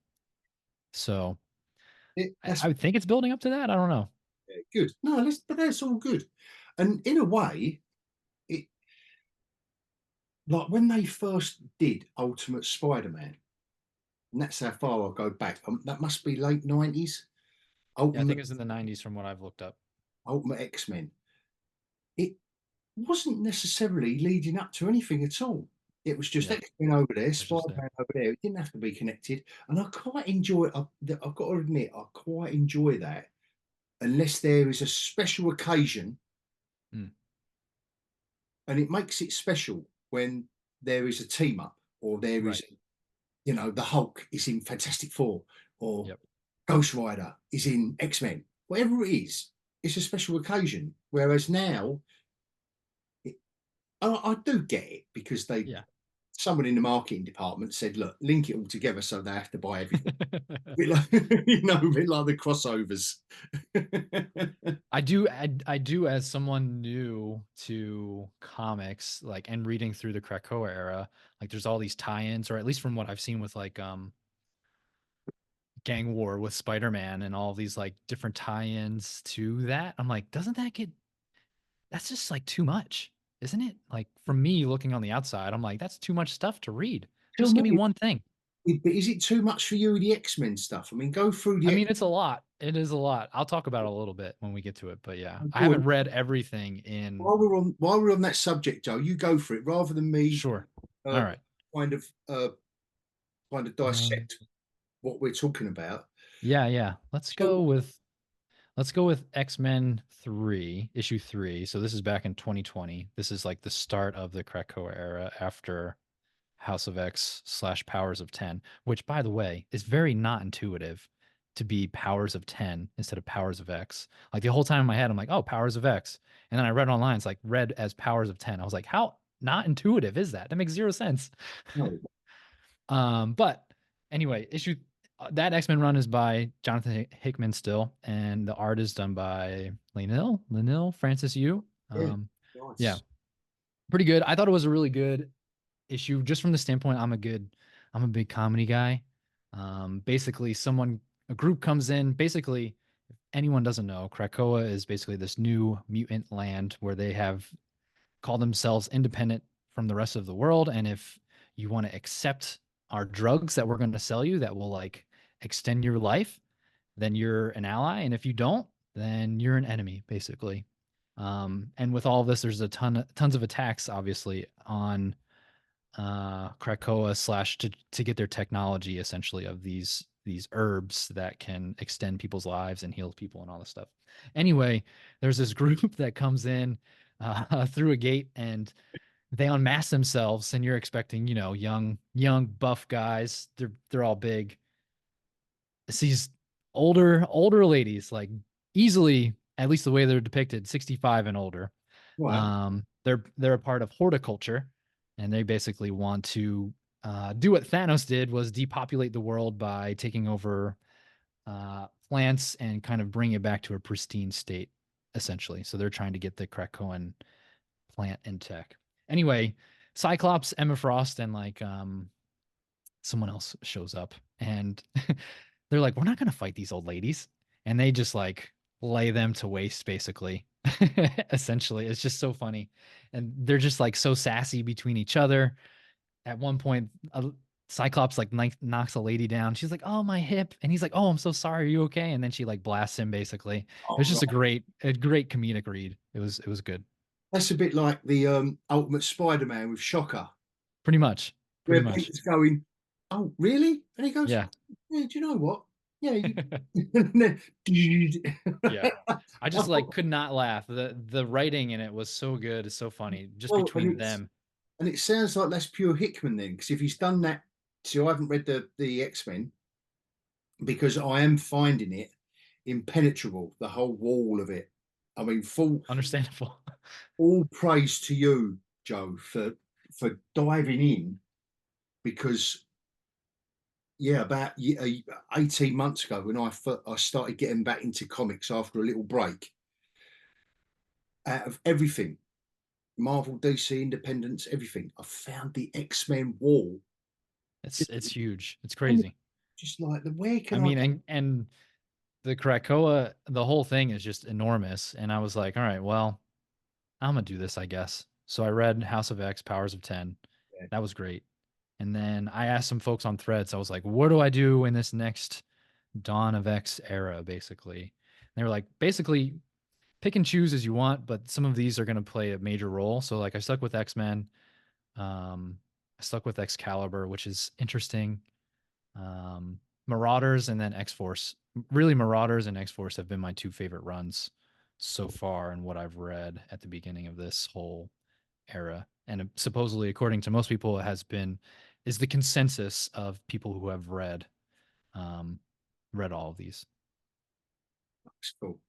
So That's I would think it's building up to that. I don't know. good. No, but that's all good. And in a way, it like when they first did Ultimate Spider-Man, and that's how far I go back. That must be late 90s. Yeah, I think Ultimate it's in the 90s from what I've looked up. Ultimate X-Men. It wasn't necessarily leading up to anything at all. It was just Yeah, X-Men over there, it's just there. Spider-Man over there. It didn't have to be connected. And I quite enjoy it. I've got to admit, I quite enjoy that. Unless there is a special occasion, Mm, and it makes it special when there is a team up, or there is, right. the Hulk is in Fantastic Four, or Yep. Ghost Rider is in X-Men. Whatever it is, it's a special occasion. Whereas now, I do get it because Yeah. someone in the marketing department said, look, link it all together so they have to buy everything. A bit like, a bit like the crossovers. I do as someone new to comics, like, and reading through the Krakoa era, like there's all these tie-ins, or at least from what I've seen with like Gang War with Spider-Man and all these like different tie-ins to that. I'm like, doesn't that get that's just like too much, isn't it? Like from me looking on the outside, I'm like, that's too much stuff to read. Tell Just give me me, one thing. but is it too much for you with the X-Men stuff? I mean, go through I the mean, it's a lot. It is a lot. I'll talk about it a little bit when we get to it, but yeah, I X-Men. haven't read everything in. While we're on that subject, Joe, you go for it rather than me Sure. All uh, right. kind of Um, dissect what we're talking about. yeah, yeah. So, Let's go with X-Men 3, issue 3. So this is back in 2020. This is like the start of the Krakoa era after House of X slash Powers of 10, which by the way is very not intuitive to be Powers of 10 instead of Powers of X. Like the whole time in my head, I'm like, oh, Powers of X. And then I read online, it's like read as Powers of 10. I was like, how not intuitive is that? That makes zero sense. no, But anyway, issue that X-Men run is by Jonathan Hickman still, and the art is done by Lanil Francis Yu. yeah, Yeah, nice. pretty good. I thought it was a really good issue just from the standpoint I'm a big comedy guy. Basically a group comes in, basically if anyone doesn't know, Krakoa is basically this new mutant land where they have called themselves independent from the rest of the world, and if you want to accept our drugs that we're going to sell you that will like extend your life, then you're an ally, and if you don't, then you're an enemy basically. And with all of this, there's tons of attacks obviously on Krakoa slash to get their technology essentially of these herbs that can extend people's lives and heal people and all this stuff. Anyway, there's this group that comes in through a gate and they unmask themselves, and you're expecting, young buff guys. They're all big. It's these older ladies, like easily, at least the way they're depicted, 65 and older. Right. They're a part of horticulture, and they basically want to do what Thanos did, was depopulate the world by taking over plants and kind of bring it back to a pristine state, essentially. So they're trying to get the Krakoan plant in tech. Anyway, Cyclops, Emma Frost, and like someone else shows up, and they're like, "We're not gonna fight these old ladies," and they just like lay them to waste, basically. Essentially, it's just so funny, and they're just like so sassy between each other. At one point, Cyclops like knocks a lady down. She's like, "Oh, my hip," and he's like, "Oh, I'm so sorry. Are you okay?" And then she like blasts him. Basically, it Oh, was just right. a great comedic read. It was good. That's a bit like the Ultimate Spider-Man with Shocker, Pretty much. Pretty where much. Peter's going, "Oh, really?" And he goes, Yeah. "Yeah, do you know what? Yeah, you." Yeah. I just like could not laugh. The writing in it was so good, it's so funny just Well, between them. and it sounds like that's pure Hickman then, because if he's done that, so I haven't read the X-Men, because I am finding it impenetrable, the whole wall of it. I mean, Understandable. all praise to you, Joe, for diving in, because yeah, about 18 months ago when I started getting back into comics after a little break, out of everything, Marvel, DC, Independence, everything, I found the X-Men wall. It's huge. It's And crazy. just like, where I can I mean, and the Krakoa, the whole thing is just enormous. And I was like, all right, well, I'm gonna do this, I guess. So I read House of X, Powers of 10. get? That was great. And then I asked some folks on threads. I was like, what do I do in this next Dawn of X era, basically? And they were like, basically, pick and choose as you want, but some of these are going to play a major role. So, like, I stuck with X-Men. I stuck with Excalibur, which is interesting. Marauders and then X-Force. Really, Marauders and X-Force have been my two favorite runs so far in what I've read at the beginning of this whole era. And supposedly, according to most people, it has been is the consensus of people who have um, read all of these. That's cool.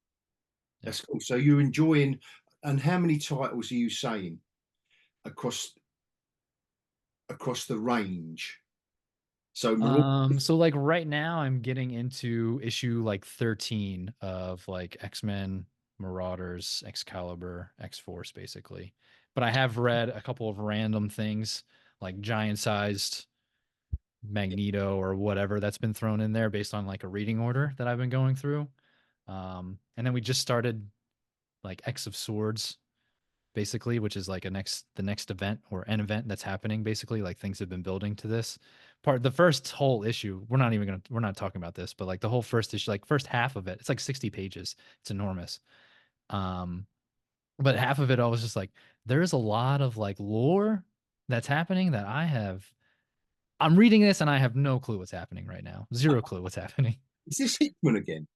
Yeah. That's cool. So you're enjoying, and how many titles are you saying across the range? So So like right now I'm getting into issue like 13 of like X-Men, Marauders, Excalibur, X-Force basically. But I have read a couple of random things like giant-sized Magneto or whatever that's been thrown in there based on like a reading order that I've been going through. And then we just started like X of Swords basically, which is like the next event or an event that's happening basically, like things have been building to this part. The first whole issue, we're not talking about this, but like the whole first issue, like first half of it, it's like 60 pages. It's enormous. Um, but half of it I was just like, there's a lot of like lore that's happening that I'm reading this and I have no clue what's happening right now. Zero clue what's happening. is this Hickman again?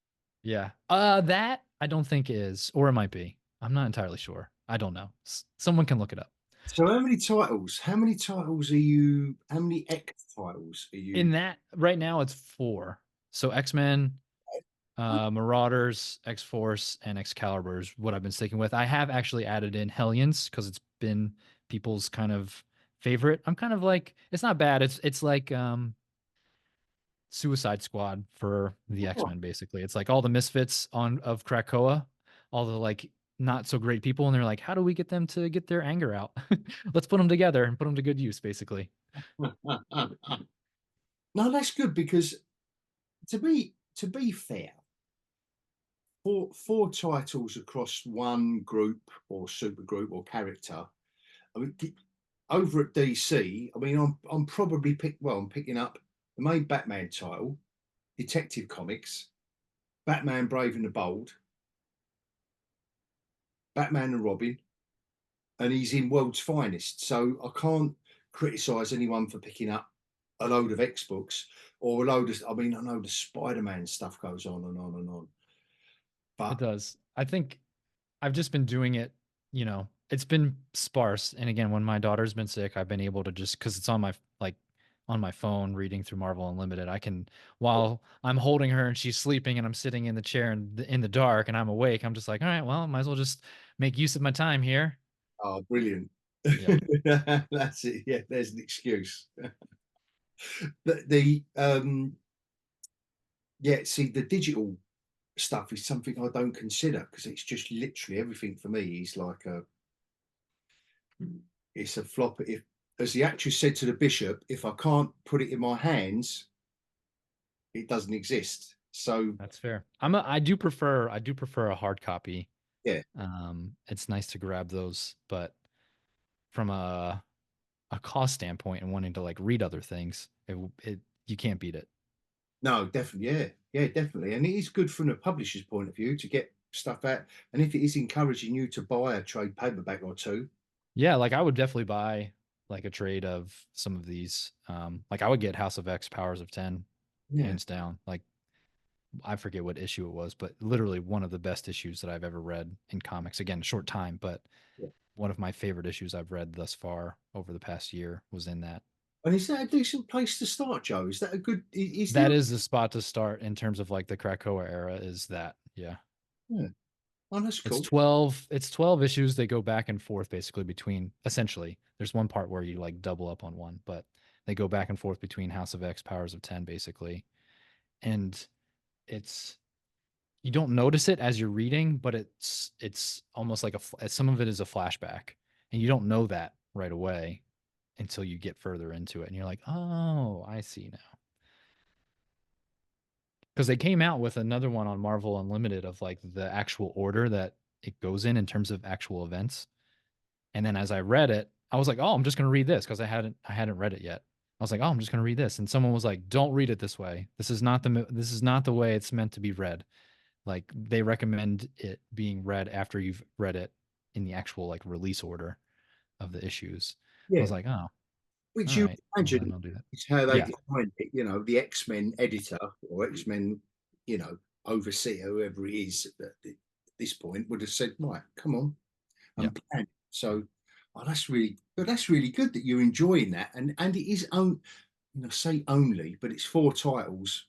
Yeah. That I don't think is, or it might be. I'm not entirely sure. I don't know. Someone can look it up. So how many titles? How many titles are you? How many X titles are In you? that right now it's four. So X-Men, Marauders, X-Force, and Excalibur is what I've been sticking with. I have actually added in Hellions because it's been people's kind of favorite. I'm kind of like it's not bad. It's like Suicide Squad for the Oh, X-Men basically. It's like all the misfits on of Krakoa, all the like not so great people, and they're like, how do we get them to get their anger out? Let's put them together and put them to good use, basically. no, that's good because to be fair, four titles across one group or supergroup or character. I mean, over at DC, I mean, I'm probably I'm picking up the main Batman title, Detective Comics, Batman Brave and the Bold, Batman and Robin, and he's in World's Finest. So I can't criticize anyone for picking up a load of X books or a load of. I mean, I know the Spider-Man stuff goes on and on and on, It but does. I think I've just been doing it, it's been sparse. And again, when my daughter's been sick, I've been able to just because it's on my like on my phone reading through Marvel Unlimited. I can while I'm holding her and she's sleeping and I'm sitting in the chair in the dark and I'm awake, I'm just like, all right, well, I might as well just make use of my time here. oh, brilliant. Yep. That's it. Yeah, there's an excuse. The yeah, see, the digital stuff is something I don't consider because it's just literally everything for me is like it's a flop. If, as the actress said to the bishop, if I can't put it in my hands, it doesn't exist. So That's fair. I do prefer a hard copy. yeah, It's nice to grab those, but from a cost standpoint and wanting to like read other things, it you can't beat it. no, definitely, yeah, yeah, definitely, and it is good from the publisher's point of view to get stuff out, and if it is encouraging you to buy a trade paperback or two, Yeah, like I would definitely buy like a trade of some of these. Like I would get House of X, Powers of 10, yeah, hands down. Like I forget what issue it was, but literally one of the best issues that I've ever read in comics. Again, short time, but yeah. one of my favorite issues I've read thus far over the past year was in that. And is that a decent place to start, Joe? Is that a good? Is That there? is the spot to start in terms of like the Krakoa era. Is that yeah? Yeah. Oh, that's It's cool. 12. It's 12 issues. They go back and forth basically between. Essentially, there's one part where you like double up on one, but they go back and forth between House of X, Powers of 10, basically, and it's you don't notice it as you're reading, but it's almost like some of it is a flashback, and you don't know that right away until you get further into it, and you're like, oh, I see now. Because they came out with another one on Marvel Unlimited of like the actual order that it goes in terms of actual events. And then as I read it, I was like, oh, I'm just gonna read this because I hadn't read it yet. I was like, oh, I'm just gonna read this, and someone was like, don't read it this way. This is not the way it's meant to be read. Like they recommend it being read after you've read it in the actual like release order of the issues. I Yeah. was like, oh, Which all you right. Well, then imagine I'll do that. is how they Yeah. defined it. You know, the X-Men editor or X-Men, overseer, whoever it is at this point, would have said, right, come on, Yeah. and plan. So, oh, that's really good that you're enjoying that, and it is say only, but it's 4 titles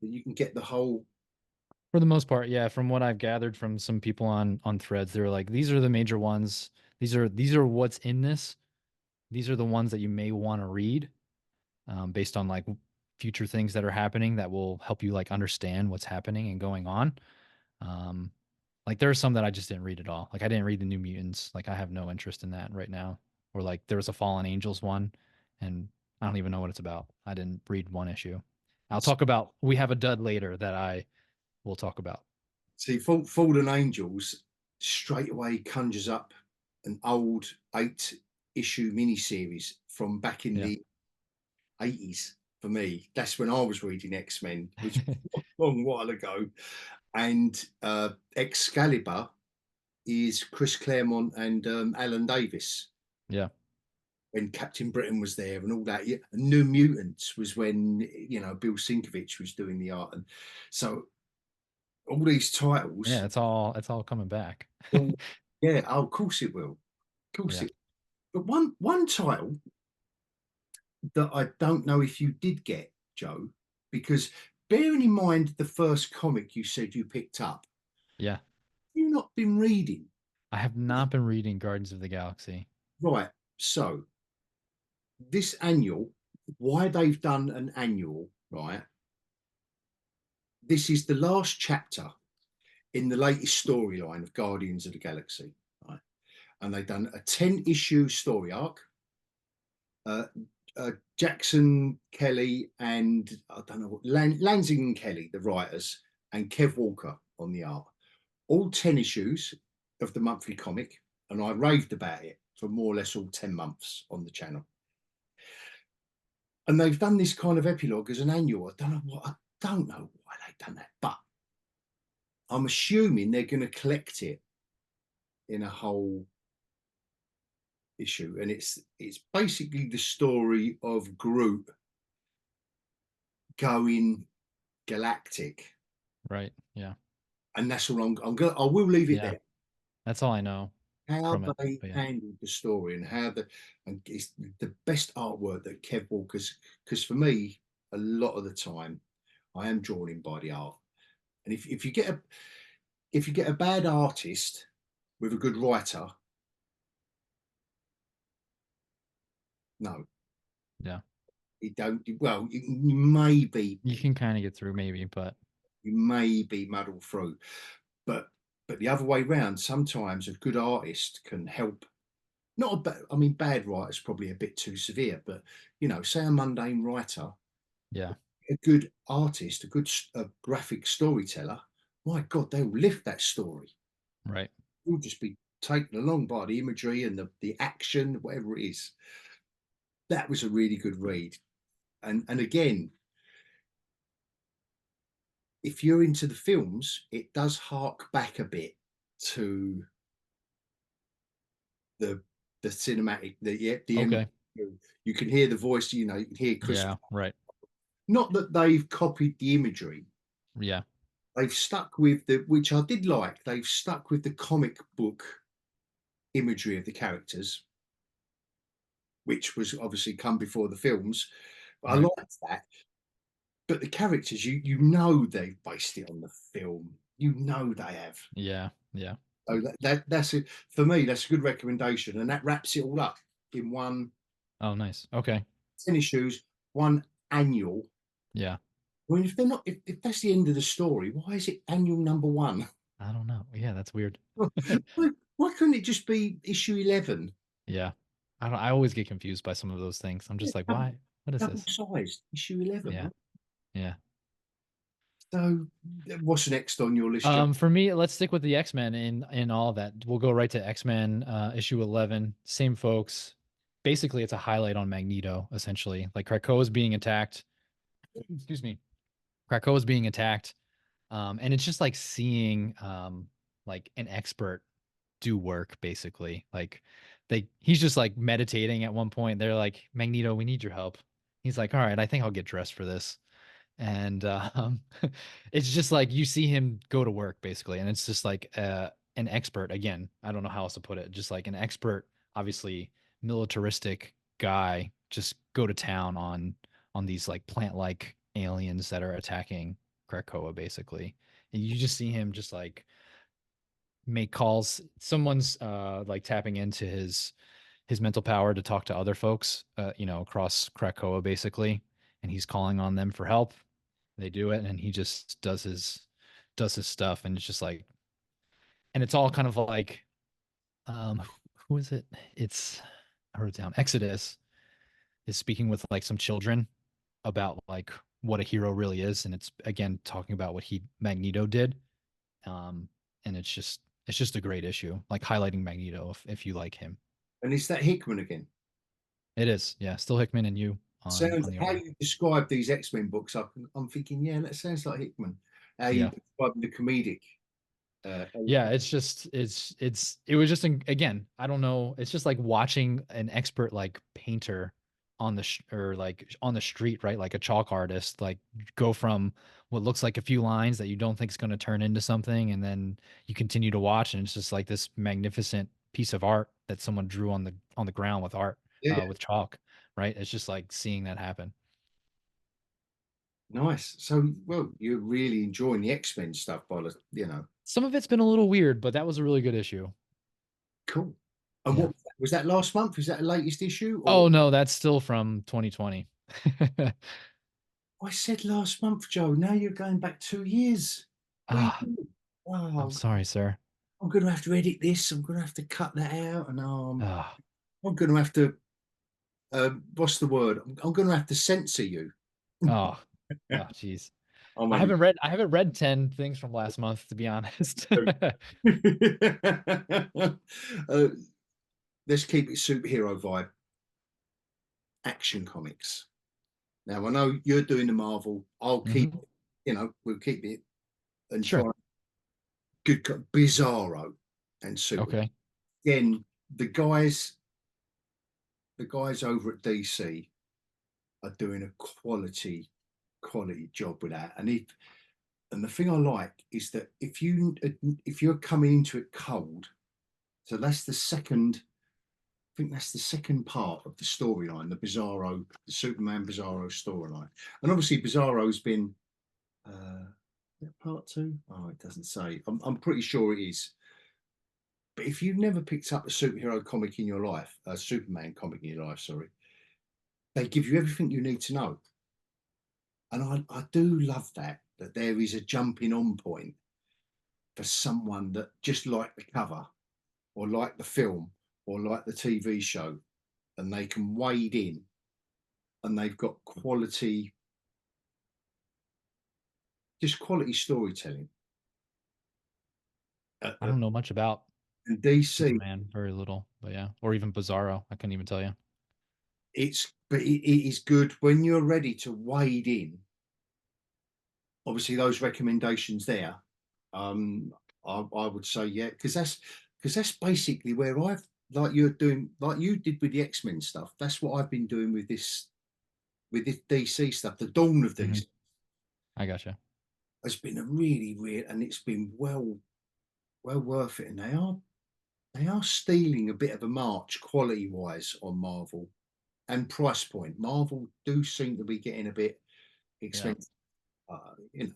that you can get the whole. For the most part, yeah. From what I've gathered from some people on threads, they're like, these are the major ones. These are what's in this. These are the ones that you may want to read, based on like future things that are happening that will help you like understand what's happening and going on. Um, like there are some that I just didn't read at all. Like I didn't read the New Mutants. Like I have no interest in that right now. Or like there was a Fallen Angels one, and I don't even know what it's about. I didn't read one issue. I'll talk about. We have a dud later that I will talk about. See, Fallen Angels straight away conjures up an old 8-issue miniseries from back in Yeah. the 80s. For me, that's when I was reading X-Men, which was a long while ago. And Excalibur is Chris Claremont and Alan Davis Yeah. when Captain Britain was there and all that. Yeah, and New Mutants was when Bill Sienkiewicz was doing the art, and so all these Yeah, titles. it's all coming back. All, yeah, oh, of course it will. Of course Yeah. it. But one title that I don't know if you did get, Joe, because bearing in mind the first comic you said you picked up, Yeah. you've not been reading. I have not been reading Guardians of the Galaxy. Right. So this annual, why they've done an annual, right? This is the last chapter in the latest storyline of Guardians of the Galaxy, right? And they've done a 10-issue story arc. Jackson Kelly and I don't know what Lansing and Kelly, the writers, and Kev Walker on the art. All 10 issues of the monthly comic, and I raved about it for more or less all 10 months on the channel. And they've done this kind of epilogue as an annual. I don't know why they've done that, but I'm assuming they're going to collect it in a whole issue, and it's basically the story of Groot going galactic, Right. Yeah. and that's all I will leave it Yeah. there. That's all I know How from it. they But yeah. handled the story and and it's the best artwork that Kev Walker's, because for me, a lot of the time, I am drawn in by the art, and if you get a bad artist with a good writer, no, Yeah. you don't. Well, you may be You can kind of get through maybe, but muddled through, but the other way round, sometimes a good artist can help. Not a bad, I mean, bad writer's probably a bit too severe, but say a mundane writer, yeah. a good artist, a good graphic storyteller, my God, they will lift that story. Right. You'll just be taken along by the imagery and the action, whatever it is. That was a really good read. And again, if you're into the films, it does hark back a bit to the cinematic, Okay. you can hear the voice, you can hear Chris. Yeah. Right. Not that they've copied the imagery, Yeah. they've stuck with which I did like. They've stuck with the comic book imagery of the characters, which was obviously come before the films. But I Right. liked that. But the characters, you know, they've based it on the film. You know they have. Yeah. Yeah. So that's it for me. That's a good recommendation, and that wraps it all up in one Oh, nice. Okay. tennis shoes, one annual. Yeah. I mean, if they're not, if that's the end of the story, why is it annual number one? I don't know. Yeah, that's weird. Why couldn't it just be issue 11? Yeah. I don't I always get confused by some of those things. I'm Yeah, just like, why? What is double this? sized issue 11. Yeah. Right? Yeah. So, what's next on your list, Joe? For me, let's stick with the X-Men in all that. We'll go right to X-Men issue 11. Same folks. Basically, it's a highlight on Magneto, essentially. Like Krakoa is being attacked. Excuse me. Krakoa is being attacked. And it's just like seeing like an expert do work, basically. Like he's just like meditating at one point. They're like, Magneto, we need your help. He's like, all right, I think I'll get dressed for this. And it's just like you see him go to work basically, and it's just like an expert again. I don't know how else to put it. Just like an expert, obviously militaristic guy, just go to town on these like plant-like aliens that are attacking Krakoa basically, and you just see him just like make calls. Someone's like tapping into his mental power to talk to other folks, across Krakoa basically, and he's calling on them for help. They do it, and he just does his stuff, and it's just like, and it's all kind of like, um, who is it? It's I wrote it down. Exodus is speaking with like some children about like what a hero really is, and it's again talking about what he Magneto did, um, and it's just a great issue, like highlighting Magneto if you like him. And is that Hickman again? It is, yeah, still Hickman and you Sounds on the how art. you describe these X-Men books. I'm thinking, yeah, that sounds like Hickman. How you Yeah. describe the comedic. Yeah, it's just it was just again, I don't know, it's just like watching an expert like painter on the or like on the street, right? Like a chalk artist, like go from what looks like a few lines that you don't think is going to turn into something, and then you continue to watch, and it's just like this magnificent piece of art that someone drew on the ground with art, Yeah, with chalk, right? It's just like seeing that happen. nice. So, well, you're really enjoying the X-Men stuff, by the. Some of it's been a little weird, but that was a really good issue. Cool. And Yeah. what was that last month? Was that the latest issue? Oh Or no, that's still from 2020. I said last month, Joe. Now you're going back 2 years. What are you Ah, doing? I'm Oh, sorry, sir. I'm going to have to edit this. I'm going to have to cut that out, and Ah, I'm going to have to. What's the word? I'm going to have to censor you. oh, oh, jeez. I'm I only. haven't read I haven't read 10 things from last month, to be honest. uh, let's keep it superhero vibe. Action comics. Now I know you're doing the Marvel. I'll keep. Mhm. We'll keep it and Sure. try good Bizarro and Super. Okay. Again, the guys, the guys over at DC are doing a quality job with that. And the thing I like is that if you're coming into it cold, so that's the second. I think that's the second part of the storyline, the Superman Bizarro storyline, and obviously Bizarro's been part two. Oh, it doesn't say. I'm pretty sure it is. But if you've never picked up a superhero comic in your life, a Superman comic in your life, sorry, they give you everything you need to know. And I do love that there is a jumping on point for someone that just like the cover or like the film or like the TV show, and they can wade in and they've got just quality storytelling. I don't know much about And DC, Superman, very little, but yeah, or even Bizarro. I couldn't even tell you. it is good when you're ready to wade in. Obviously, those recommendations there, um, I would say yeah, because that's basically where I've like you're doing like you did with the X-Men stuff. That's what I've been doing with this DC stuff. The dawn of Mhm. DC I gotcha. has been a really real, and it's been well worth it. And they are stealing a bit of a march quality wise on Marvel. and price point. Marvel do seem to be getting a bit Yeah. expensive.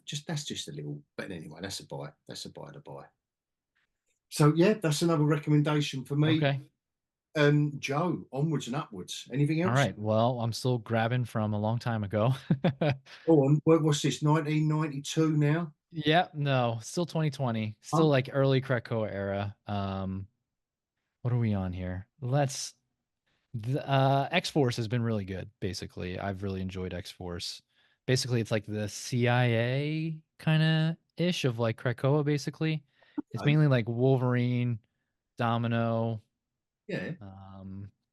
Just that's just a little. But anyway, that's a buy. That's a buy to buy. So yeah, that's another recommendation for me. Okay. Joe, onwards and upwards. Anything All else? right. Well, I'm still grabbing from a long time ago. Go on. What's this? 1992 now. Yeah, no, still 2020. Still Oh, like early Krakoa era. What are we on here? X-Force has been really good, basically. I've really enjoyed X-Force. Basically, it's like the CIA kind of ish of like Krakoa, basically. It's okay. mainly like Wolverine, Domino, Yeah.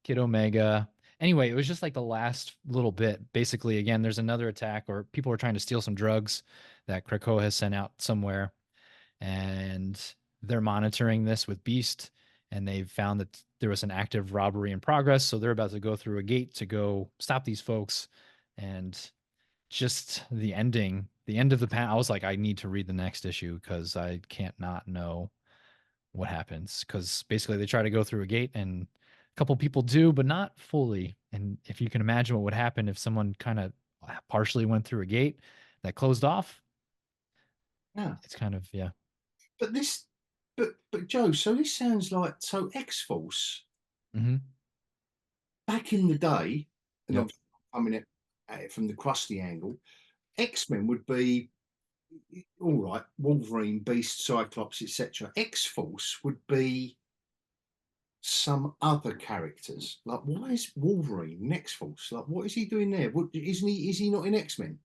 Kid Omega. Anyway, it was just like the last little bit. Basically, again, there's another attack, or people are trying to steal some drugs that Krakoa has sent out somewhere, and they're monitoring this with Beast, and they've found that there was an active robbery in progress, so they're about to go through a gate to go stop these folks. And just the end of the panel, I was like, I need to read the next issue because I can't not know what happens. Because basically, they try to go through a gate, and a couple people do, but not fully. And if you can imagine what would happen if someone kind of partially went through a gate that closed off, Yeah. it's kind of, yeah. But this, but Joe. So this sounds like X Force Hmm. back in the day, and Yep. obviously coming at it from the crusty angle. X-Men would be all right. Wolverine, Beast, Cyclops, etc. X Force would be some other characters. Like, why is Wolverine in X Force? Like, what is he doing there? What isn't he? Is he not in X-Men?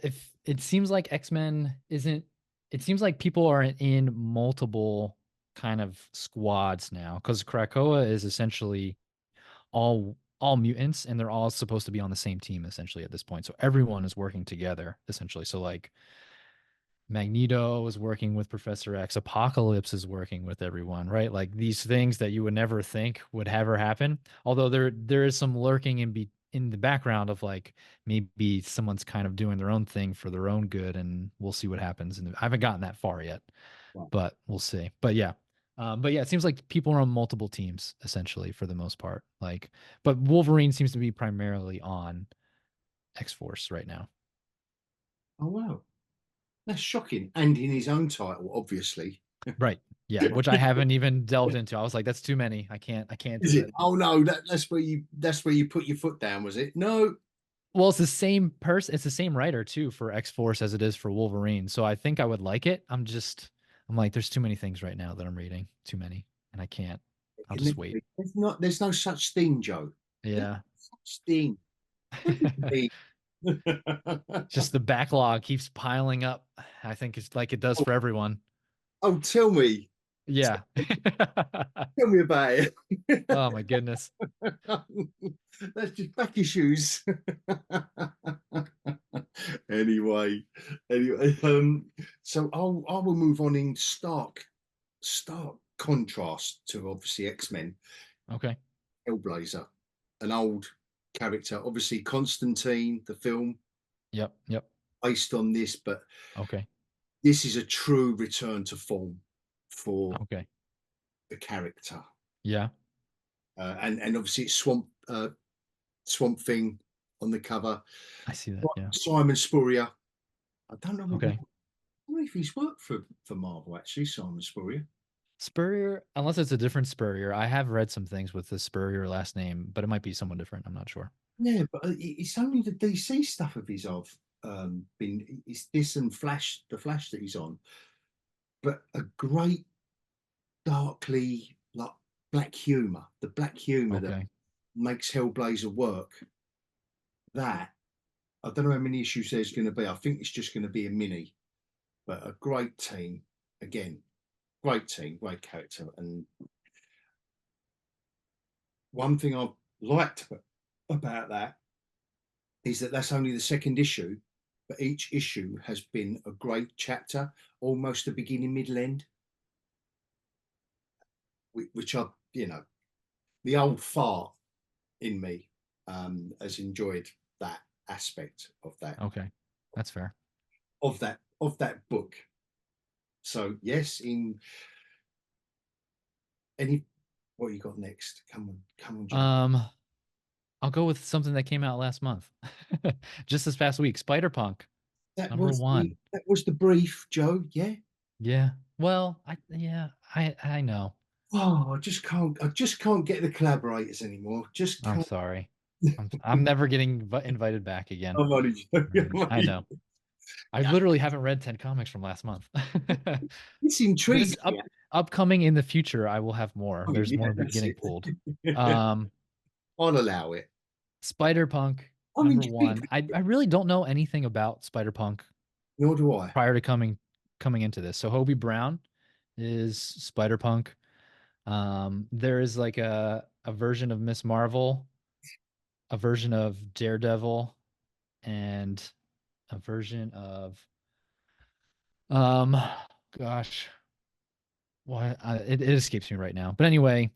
If it seems like X-Men isn't, it seems like people are in multiple kind of squads now because Krakoa is essentially all mutants and they're all supposed to be on the same team essentially at this point. So everyone is working together essentially. So like Magneto is working with Professor X, Apocalypse is working with everyone, right? Like these things that you would never think would ever happen. Although there is some lurking in the background of like maybe someone's kind of doing their own thing for their own good, and we'll see what happens. And I haven't gotten that far yet, Right. but we'll see. But yeah, it seems like people are on multiple teams essentially for the most part. Like, but Wolverine seems to be primarily on X Force right now. Oh wow, that's shocking. And in his own title, obviously. Right. Yeah, which I haven't even delved into. I was like, that's too many. I can't Is do it? it. Oh no, that's where you put your foot down, was it? No. Well, it's the same person, it's the same writer too for X-Force as it is for Wolverine. So I think I would like it. I'm like, there's too many things right now that I'm reading. Too many. And I can't. It I'll can just never wait. be. There's no such thing, Joe. There's Yeah. no such thing. What do you mean? Just the backlog keeps piling up. I think it's like it does oh, for everyone. oh, tell me. Yeah. Tell me about it. Oh my goodness. That's just back issues. anyway, so I will move on in stark contrast to obviously X-Men, Okay. Hellblazer, an old character, obviously Constantine, the film Yep. Yep. based on this, but Okay. this is a true return to form for Okay. the character, Yeah. and obviously it's Swamp Thing on the cover. I see that. Yeah. Simon Spurrier. I don't know whether Okay. I don't know if he's worked for Marvel actually. Simon Spurrier. Spurrier, unless it's a different Spurrier. I have read some things with the Spurrier last name, but it might be someone different. I'm not sure. Yeah, but it's only the DC stuff of his I've been. It's this and Flash, the Flash that he's on, but a great darkly like black humor, the black humor that Okay. makes Hellblazer work. That I don't know how many issues there's going to be. I think it's just going to be a mini, but a great team again. Great team, great character, and one thing I've liked about that is that that's only the second issue, but each issue has been a great chapter, almost a beginning, middle, end, which the old fart in me has enjoyed that aspect Okay. That's fair. of that book. So yes, in any what you got next? Come on, Joe. Um, I'll go with something that came out last month, just this past week. Spider-Punk, That number was the one. that was the brief, Joe. Yeah. Yeah. Well, I know. Oh, I just can't get the collaborators anymore. Just I'm can't. sorry. I'm never getting invited back again. I'm only joking. I'm I only- know. I literally haven't read 10 comics from last month. This This intrigues me. upcoming in the future, I will have more. Oh, There's yeah, more that's getting it. pulled. Um, I'll allow it. Spider-Punk, I mean, number do you think, one. I really don't know anything about Spider-Punk nor do I. prior to coming into this. So Hobie Brown is Spider-Punk. There is like a version of Miss Marvel, a version of Daredevil, and a version of um gosh, why it escapes me right now. But anyway,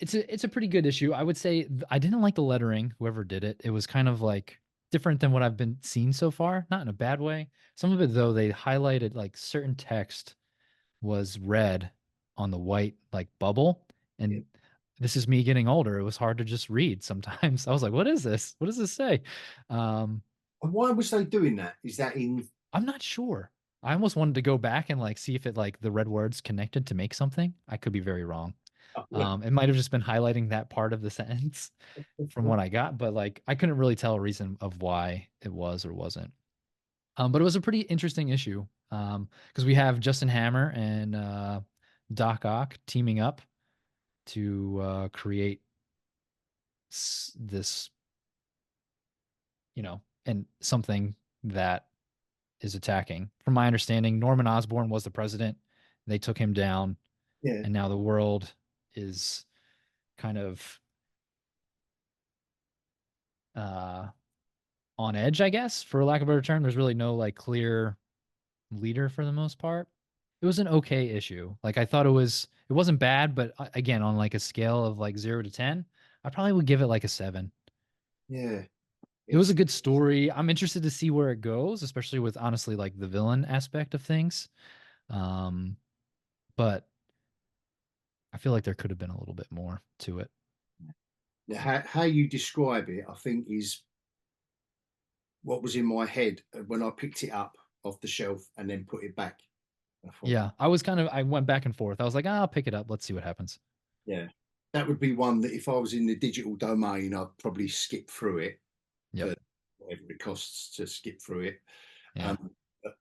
it's a pretty good issue. I would say I didn't like the lettering, whoever did it. It was kind of like different than what I've been seeing so far, not in a bad way. Some of it though, they highlighted like certain text was red on the white like bubble. Yeah. And this is me getting older. It was hard to just read sometimes. I was like, what is this? What does this say? Um, And why was they doing that? Is that in? I'm not sure. I almost wanted to go back and like see if it like the red words connected to make something. I could be very wrong. It might have just been highlighting that part of the sentence from what I got, but like I couldn't really tell a reason of why it was or wasn't. But it was a pretty interesting issue. Because we have Justin Hammer and Doc Ock teaming up to create this, and something that is attacking. From my understanding, Norman Osborn was the president. They took him down, Yeah. and now the world is kind of uh, on edge, I guess, for lack of a better term. There's really no like clear leader for the most part. It was an okay issue. Like I thought it wasn't bad, but again, on like a scale of like 0 to 10, I probably would give it like a 7. Yeah. It was It's a good story. I'm interested to see where it goes, especially with honestly like the villain aspect of things. Um, but I feel like there could have been a little bit more to it. how you describe it, I think, is what was in my head when I picked it up off the shelf and then put it back. I thought, Yeah, I went back and forth. I was like, I'll pick it up. Let's see what happens. yeah, that would be one that if I was in the digital domain, I'd probably skip through it Yep. for whatever it costs to skip through it. Yeah. But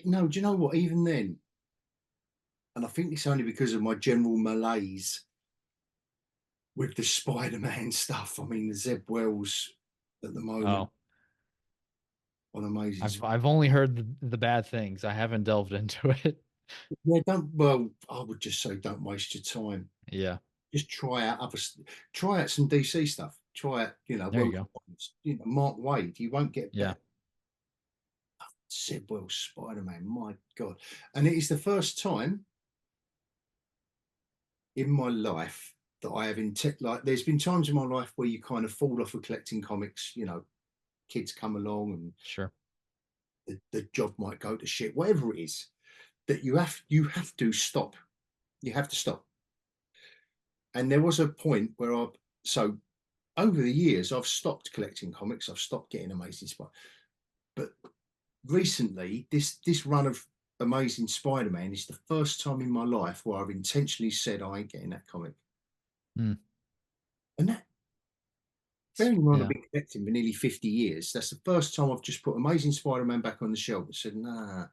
no, do you know what? Even then, and I think it's only because of my general malaise with the Spider-Man stuff. I mean, the Zeb Wells at the moment Oh, on Amazing I've only heard the bad things. I haven't delved into it. Yeah, don't. Well, I would just say don't waste your time. Yeah. Just try out some DC stuff. Try out, There you World go. Comics, Mark Wade. You won't get Yeah. better. Sid Wells, Spider-Man. My God, and it is the first time in my life that I have like. There's been times in my life where you kind of fall off of collecting comics. Kids come along and Sure. the job might go to shit. Whatever it is, that you have to stop. You have to stop. And there was a point where so over the years, I've stopped collecting comics. I've stopped getting Amazing Spider. But recently, this run of Amazing Spider-Man is the first time in my life where I've intentionally said I ain't getting that comic. Hmm. And that, bearing in mind I've Yeah. been collecting for nearly 50 years, that's the first time I've just put Amazing Spider-Man back on the shelf and said, nah,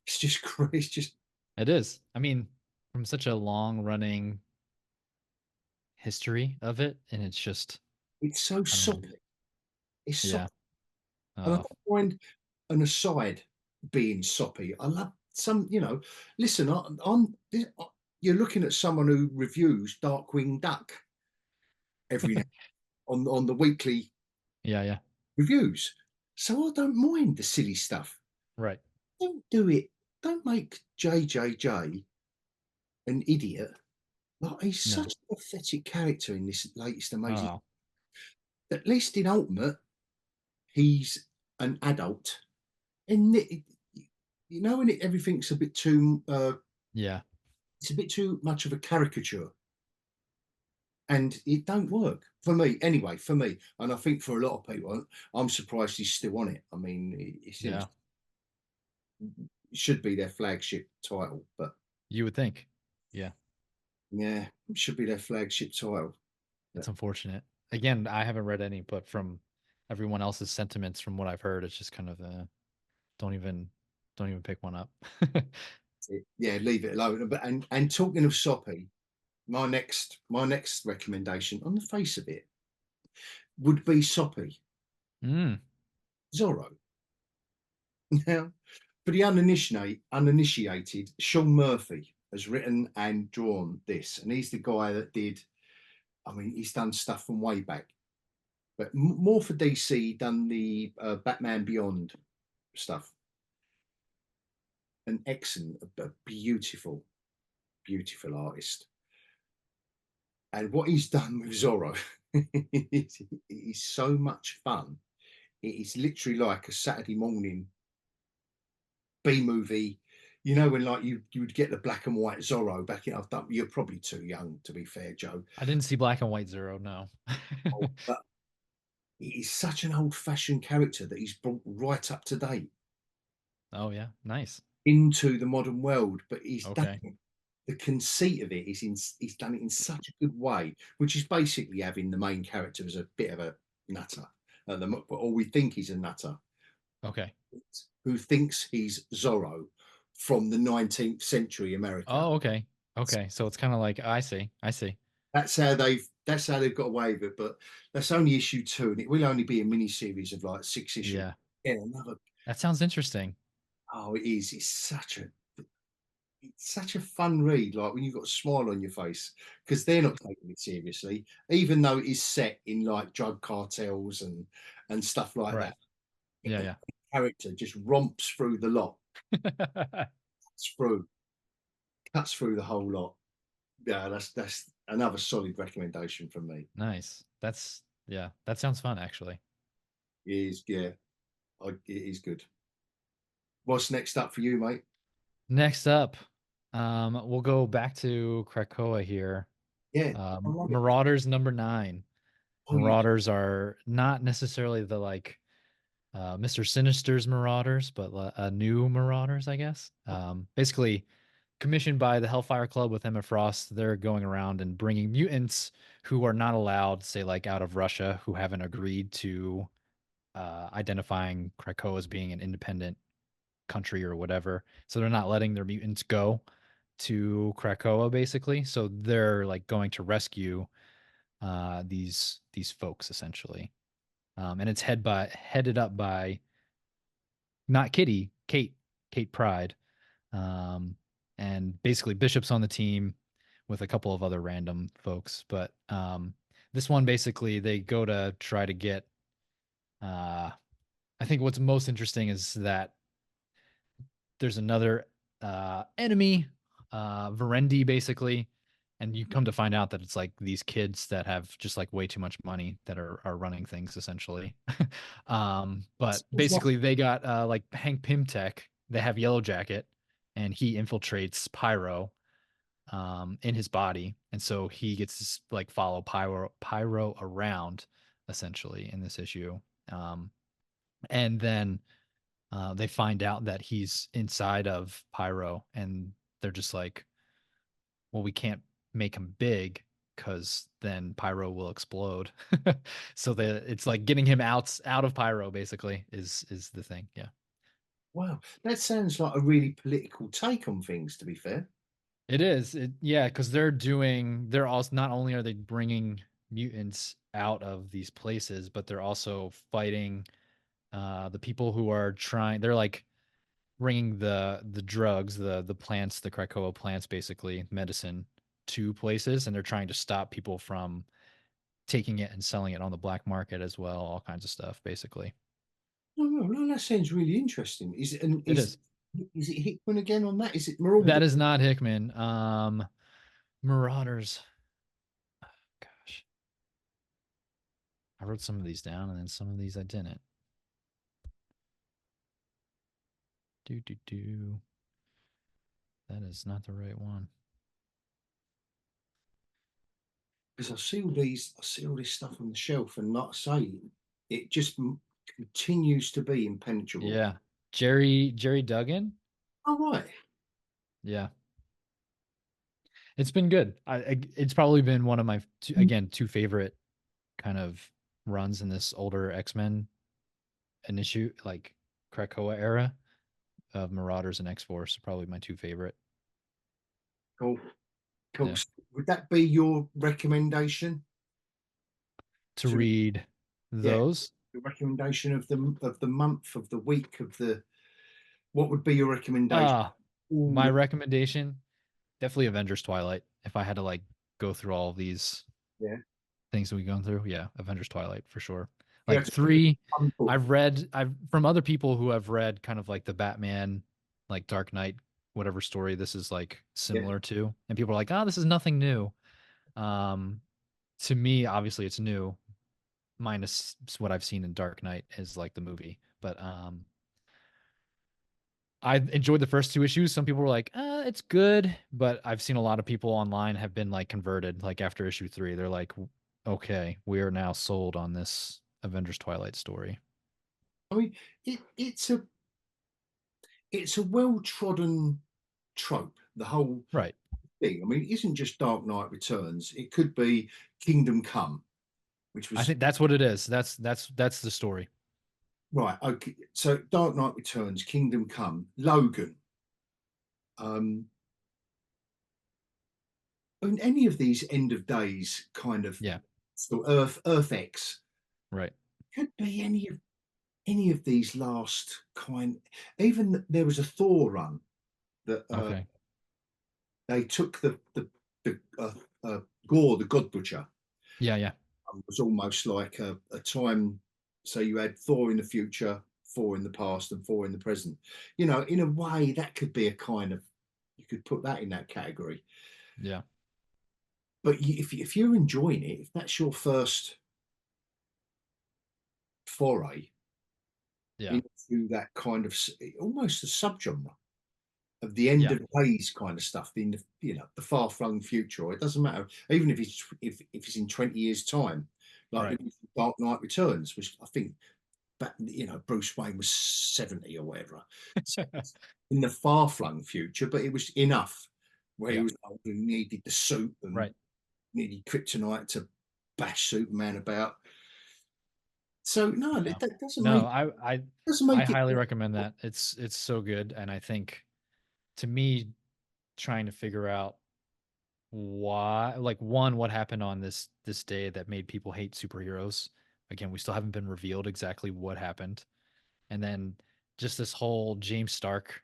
it's just it's just It is. I mean, from such a long running history of it, and it's just, it's so I don't know. soppy. It's Yeah. soppy. And I Oh, don't mind an aside being soppy. I love listen, you're looking at someone who reviews Darkwing Duck every now on the weekly yeah, yeah. reviews. So I don't mind the silly stuff. Right. Don't do it. Don't make JJJ an idiot. Like he's No. such a pathetic character in this latest Amazing. Oh, At least in Ultimate, he's an adult. And when everything's a bit too yeah. it's a bit too much of a caricature. and it don't work for me anyway. For me, and I think for a lot of people, I'm surprised he's still on it. I mean, it seems Yeah, it should be their flagship title, but you would think. Yeah, yeah, it should be their flagship title. it's But unfortunate. Again, I haven't read any, but from everyone else's sentiments, from what I've heard, it's just kind of don't even don't even pick one up. yeah, leave it alone. But and talking of soppy, my next recommendation on the face of it would be soppy Mm, Zorro. Now, for the uninitiated, Sean Murphy has written and drawn this, and he's the guy that did. I mean, he's done stuff from way back, but more for DC. Done the Batman Beyond stuff. An excellent, a beautiful, beautiful artist. And what he's done with Zorro is so much fun. It is literally like a Saturday morning B movie. You know, when like you would get the black and white Zorro back in. I've done. You're probably too young to be fair, Joe. I didn't see Black and White Zero. No. But he's such an old-fashioned character that he's brought right up to date Oh yeah, nice. into the modern world. But he's done Okay. the conceit of it is he's done it in such a good way, which is basically having the main character as a bit of a nutter, or we think he's a nutter, Okay. who thinks he's Zorro from the 19th century America. Oh, okay. Okay. So it's kind of like I see. I see. That's how they've got away with it. But that's only issue 2, and it will only be a mini series of like 6 issues. Yeah. Yeah, another. That sounds interesting. Oh, it is. It's such a fun read, like when you've got a smile on your face, because they're not taking it seriously, even though it is set in like drug cartels and stuff like Right. that. Yeah, The yeah. character just romps through the lot, cuts through, cuts through the whole lot. Yeah, that's another solid recommendation from me. Nice. That's yeah, that sounds fun actually. It is, yeah, it is good. What's next up for you, mate? Next up, we'll go back to Krakoa here. Yeah, I love it. Marauders number 9. Oh, you Marauders are not necessarily the like Mr. Sinister's Marauders, but new Marauders, I guess. Basically commissioned by the Hellfire Club with Emma Frost. They're going around and bringing mutants who are not allowed, say, like out of Russia, who haven't agreed to identifying Krakoa as being an independent country or whatever. So they're not letting their mutants go to Krakoa, basically. So they're like going to rescue these folks essentially. And it's headed up by not Kitty, Kate Pride, um, and basically Bishop's on the team with a couple of other random folks. But this one basically they go to try to get. I think what's most interesting is that there's another enemy, Verendi, basically, and you come to find out that it's like these kids that have just like way too much money that are running things essentially. But sounds like basically, they got like Hank Pymtech. They have Yellow Jacket, and he infiltrates Pyro in his body, and so he gets to like follow Pyro around essentially in this issue. And then they find out that he's inside of Pyro, and they're just like, well, we can't make him big because then Pyro will explode. So it's like getting him out of Pyro basically is the thing. Yeah. wow, that sounds like a really political take on things. To be fair, It is. Yeah, because they're also not only are they bringing mutants out of these places, but they're also fighting the people who are trying. They're like bringing the drugs, the plants, the Krakoa plants, basically medicine to places, and they're trying to stop people from taking it and selling it on the black market as well. All kinds of stuff, basically. no, no, no, that sounds really interesting. Is it and It is. is it Hickman again on that? Is it That Marauder? is not Hickman. Marauders. Gosh, I wrote some of these down, and then some of these I didn't. Do do do. That is not the right one. because I see all this stuff on the shelf, and like I say, it just continues to be impenetrable. Yeah. Jerry Duggan. All right. Yeah. It's been good. It's probably been one of my two favorite kind of runs in this older X-Men issue, like Krakoa era of Marauders and X-Force, probably my two favorite. Cool. Cool. Yeah. So would that be your recommendation? To To read yeah, those. the recommendation of the month, of the week, of the what would be your recommendation? All My the recommendation, definitely Avengers Twilight. If I had to like go through all of these yeah. things that we gone through, yeah, Avengers Twilight for sure. You Like had to pick three, one book. I've from other people who have read kind of like the Batman, like Dark Knight, whatever story this is like Yeah. similar to, and people are like, oh, this is nothing new. Um, to me, obviously, it's new, minus what I've seen in Dark Knight is like the movie, but I enjoyed the first two issues. Some people were like, it's good, but I've seen a lot of people online have been like converted. Like after issue 3, they're like, okay, we are now sold on this Avengers Twilight story. I mean, it's a well trodden trope. The whole Right. thing. I mean, it isn't just Dark Knight Returns. It could be Kingdom Come, which I was think that's what it is. That's the story. right. Okay, so Dark Knight Returns, Kingdom Come, Logan. Um, I mean, any of these end of days kind of Yeah. so Earth X Right. could be any of these last kind. Even there was a Thor run that Okay. they took the Gore, the God Butcher, Yeah. Yeah. was almost like a time. So you had Thor in the future, Thor in the past, and Thor in the present. You know, in a way, that could be a kind of, you could put that in that category. Yeah. But if you're enjoying it, if that's your first foray Yeah. into that kind of almost a subgenre of the end Yeah. of days kind of stuff, in the the far flung future, or it doesn't matter, even if it's in 20 years time, like Right. Dark Knight Returns, which I think back, Bruce Wayne was 70 or whatever. So it's in the far flung future, but it was enough where he Yeah. was old and needed the suit and Right. needed kryptonite to bash Superman about. So no, Yeah. that doesn't No, make doesn't I make it. highly recommend that. It's so good, and I think to me, trying to figure out why, like, one, what happened on this day that made people hate superheroes. Again, we still haven't been revealed exactly what happened. And then just this whole James Stark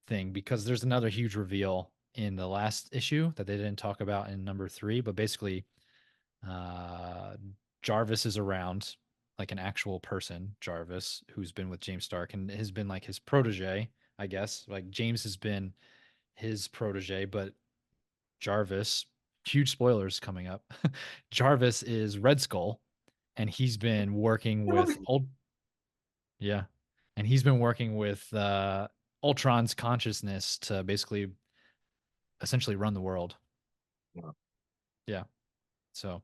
thing, because there's another huge reveal in the last issue that they didn't talk about in number 3, but basically uh Jarvis is around, like an actual person, Jarvis, who's been with James Stark and has been like his protege, I guess. Like James has been his protege, but Jarvis, huge spoilers coming up. Jarvis is Red Skull, and he's been working with old, yeah, and he's been working with Ultron's consciousness to basically, essentially run the world. Yeah, so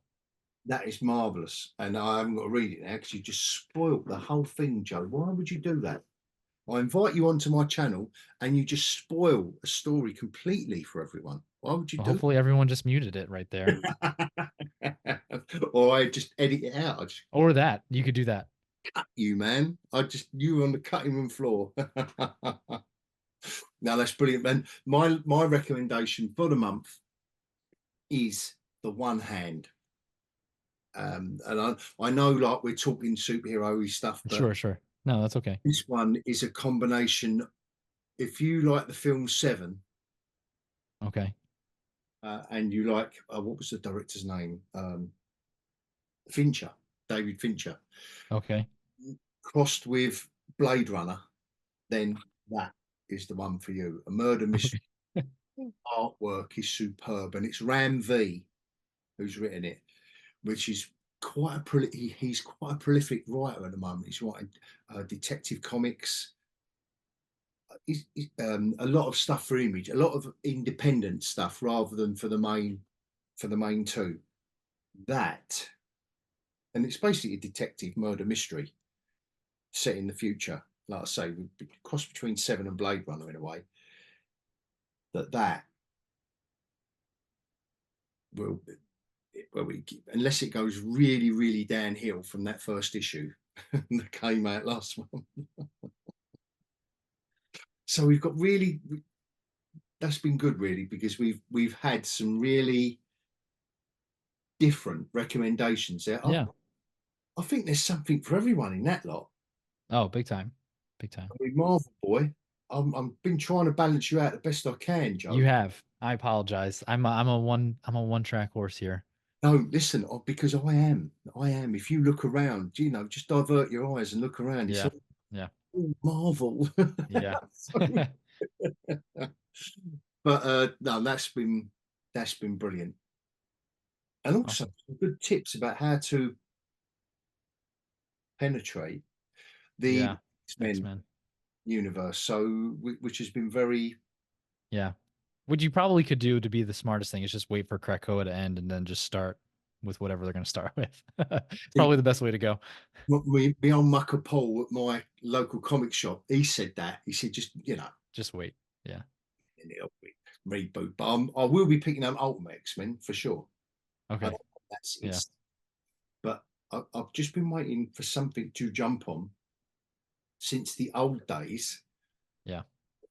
That is marvelous, and I haven't got to read it now because you just spoilt the whole thing, Joe. Why would you do that? I invite you onto my channel, and you just spoil a story completely for everyone. Why would you well, do hopefully everyone just muted it right there, that? Or I just edit it out. I just or that you could do that. cut you, man. You on the cutting room floor. No, that's brilliant, man. My recommendation for the month is The One Hand. And I know, like, we're talking superhero stuff, but Sure, sure. No, that's okay. this one is a combination. If you like the film Seven, Okay. and you like, what was the director's name? Fincher, David Fincher, Okay. crossed with Blade Runner, then that is the one for you. A murder mystery. Okay. Artwork is superb, and it's Ram V who's written it, which is he's quite a prolific writer at the moment. He's writing detective comics. A lot of stuff for Image, a lot of independent stuff rather than for the main for the main two. That, and it's basically a detective murder mystery set in the future. Like I say, we cross between Seven and Blade Runner in a way. That will, well, unless it goes really, really downhill from that first issue that came out last month. So we've got really, that's been good, really, because we've had some really different recommendations there. Yeah. I think there's something for everyone in that lot. Oh, big time. Big time. I mean, Marvel boy, I've been trying to balance you out the best I can, You Joe. have. I apologize. I'm a one track horse here. No, listen, because I am. If you look around, just divert your eyes and look around. It's Yeah. Yeah. all Marvel. Yeah. But no, that's been brilliant. And also Awesome. some good tips about how to penetrate the Yeah. X-Men X-Men. universe. So, which has been very. Yeah. What you probably could do to be the smartest thing is just wait for Krakoa to end and then just start with whatever they're going to start with. It's probably the best way to go. My old mucker Paul at my local comic shop, he said that. He said, just, Just wait. Yeah. reboot. But I will be picking up Ultimate X-Men for sure. Okay. That's Yeah. But I've just been waiting for something to jump on since the old days, Yeah.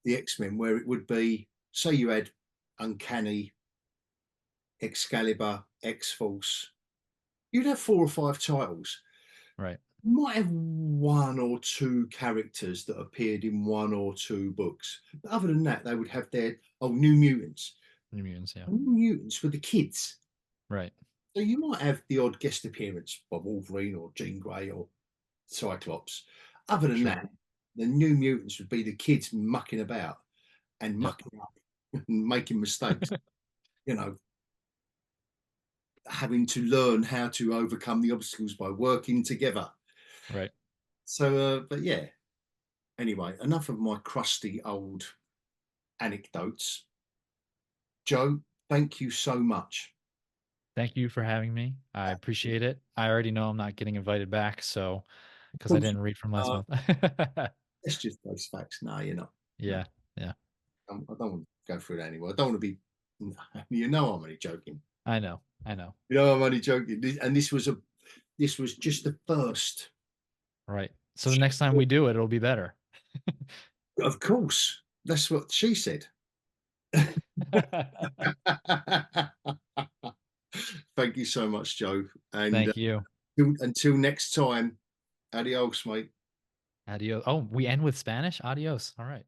the X-Men, where it would be, say you had Uncanny, Excalibur, X-Force, you'd have 4 or 5 titles. Right. You might have 1 or 2 characters that appeared in 1 or 2 books. But other than that, they would have their New Mutants. New Mutants. Yeah. New Mutants were the kids. Right. So you might have the odd guest appearance by Wolverine or Jean Grey or Cyclops. Other than Sure. that, the New Mutants would be the kids mucking about and Yep. mucking up and making mistakes, having to learn how to overcome the obstacles by working together. Right. So, but yeah, anyway, enough of my crusty old anecdotes. Joe, thank you so much. Thank you for having me. I appreciate it. I already know I'm not getting invited back, so because I Of course, didn't read from last month. it's just those facts. No, you're not. No, Yeah. Yeah. I don't want to go through that anymore. I don't want to be. I'm only joking. I know. I know. I'm only joking. And this was just the first. Right. So the next time we do it, it'll be better. Of course, that's what she said. Thank you so much, Joe. And Thank you. until next time, adios, mate. Adios. Oh, we end with Spanish? Adios. All right.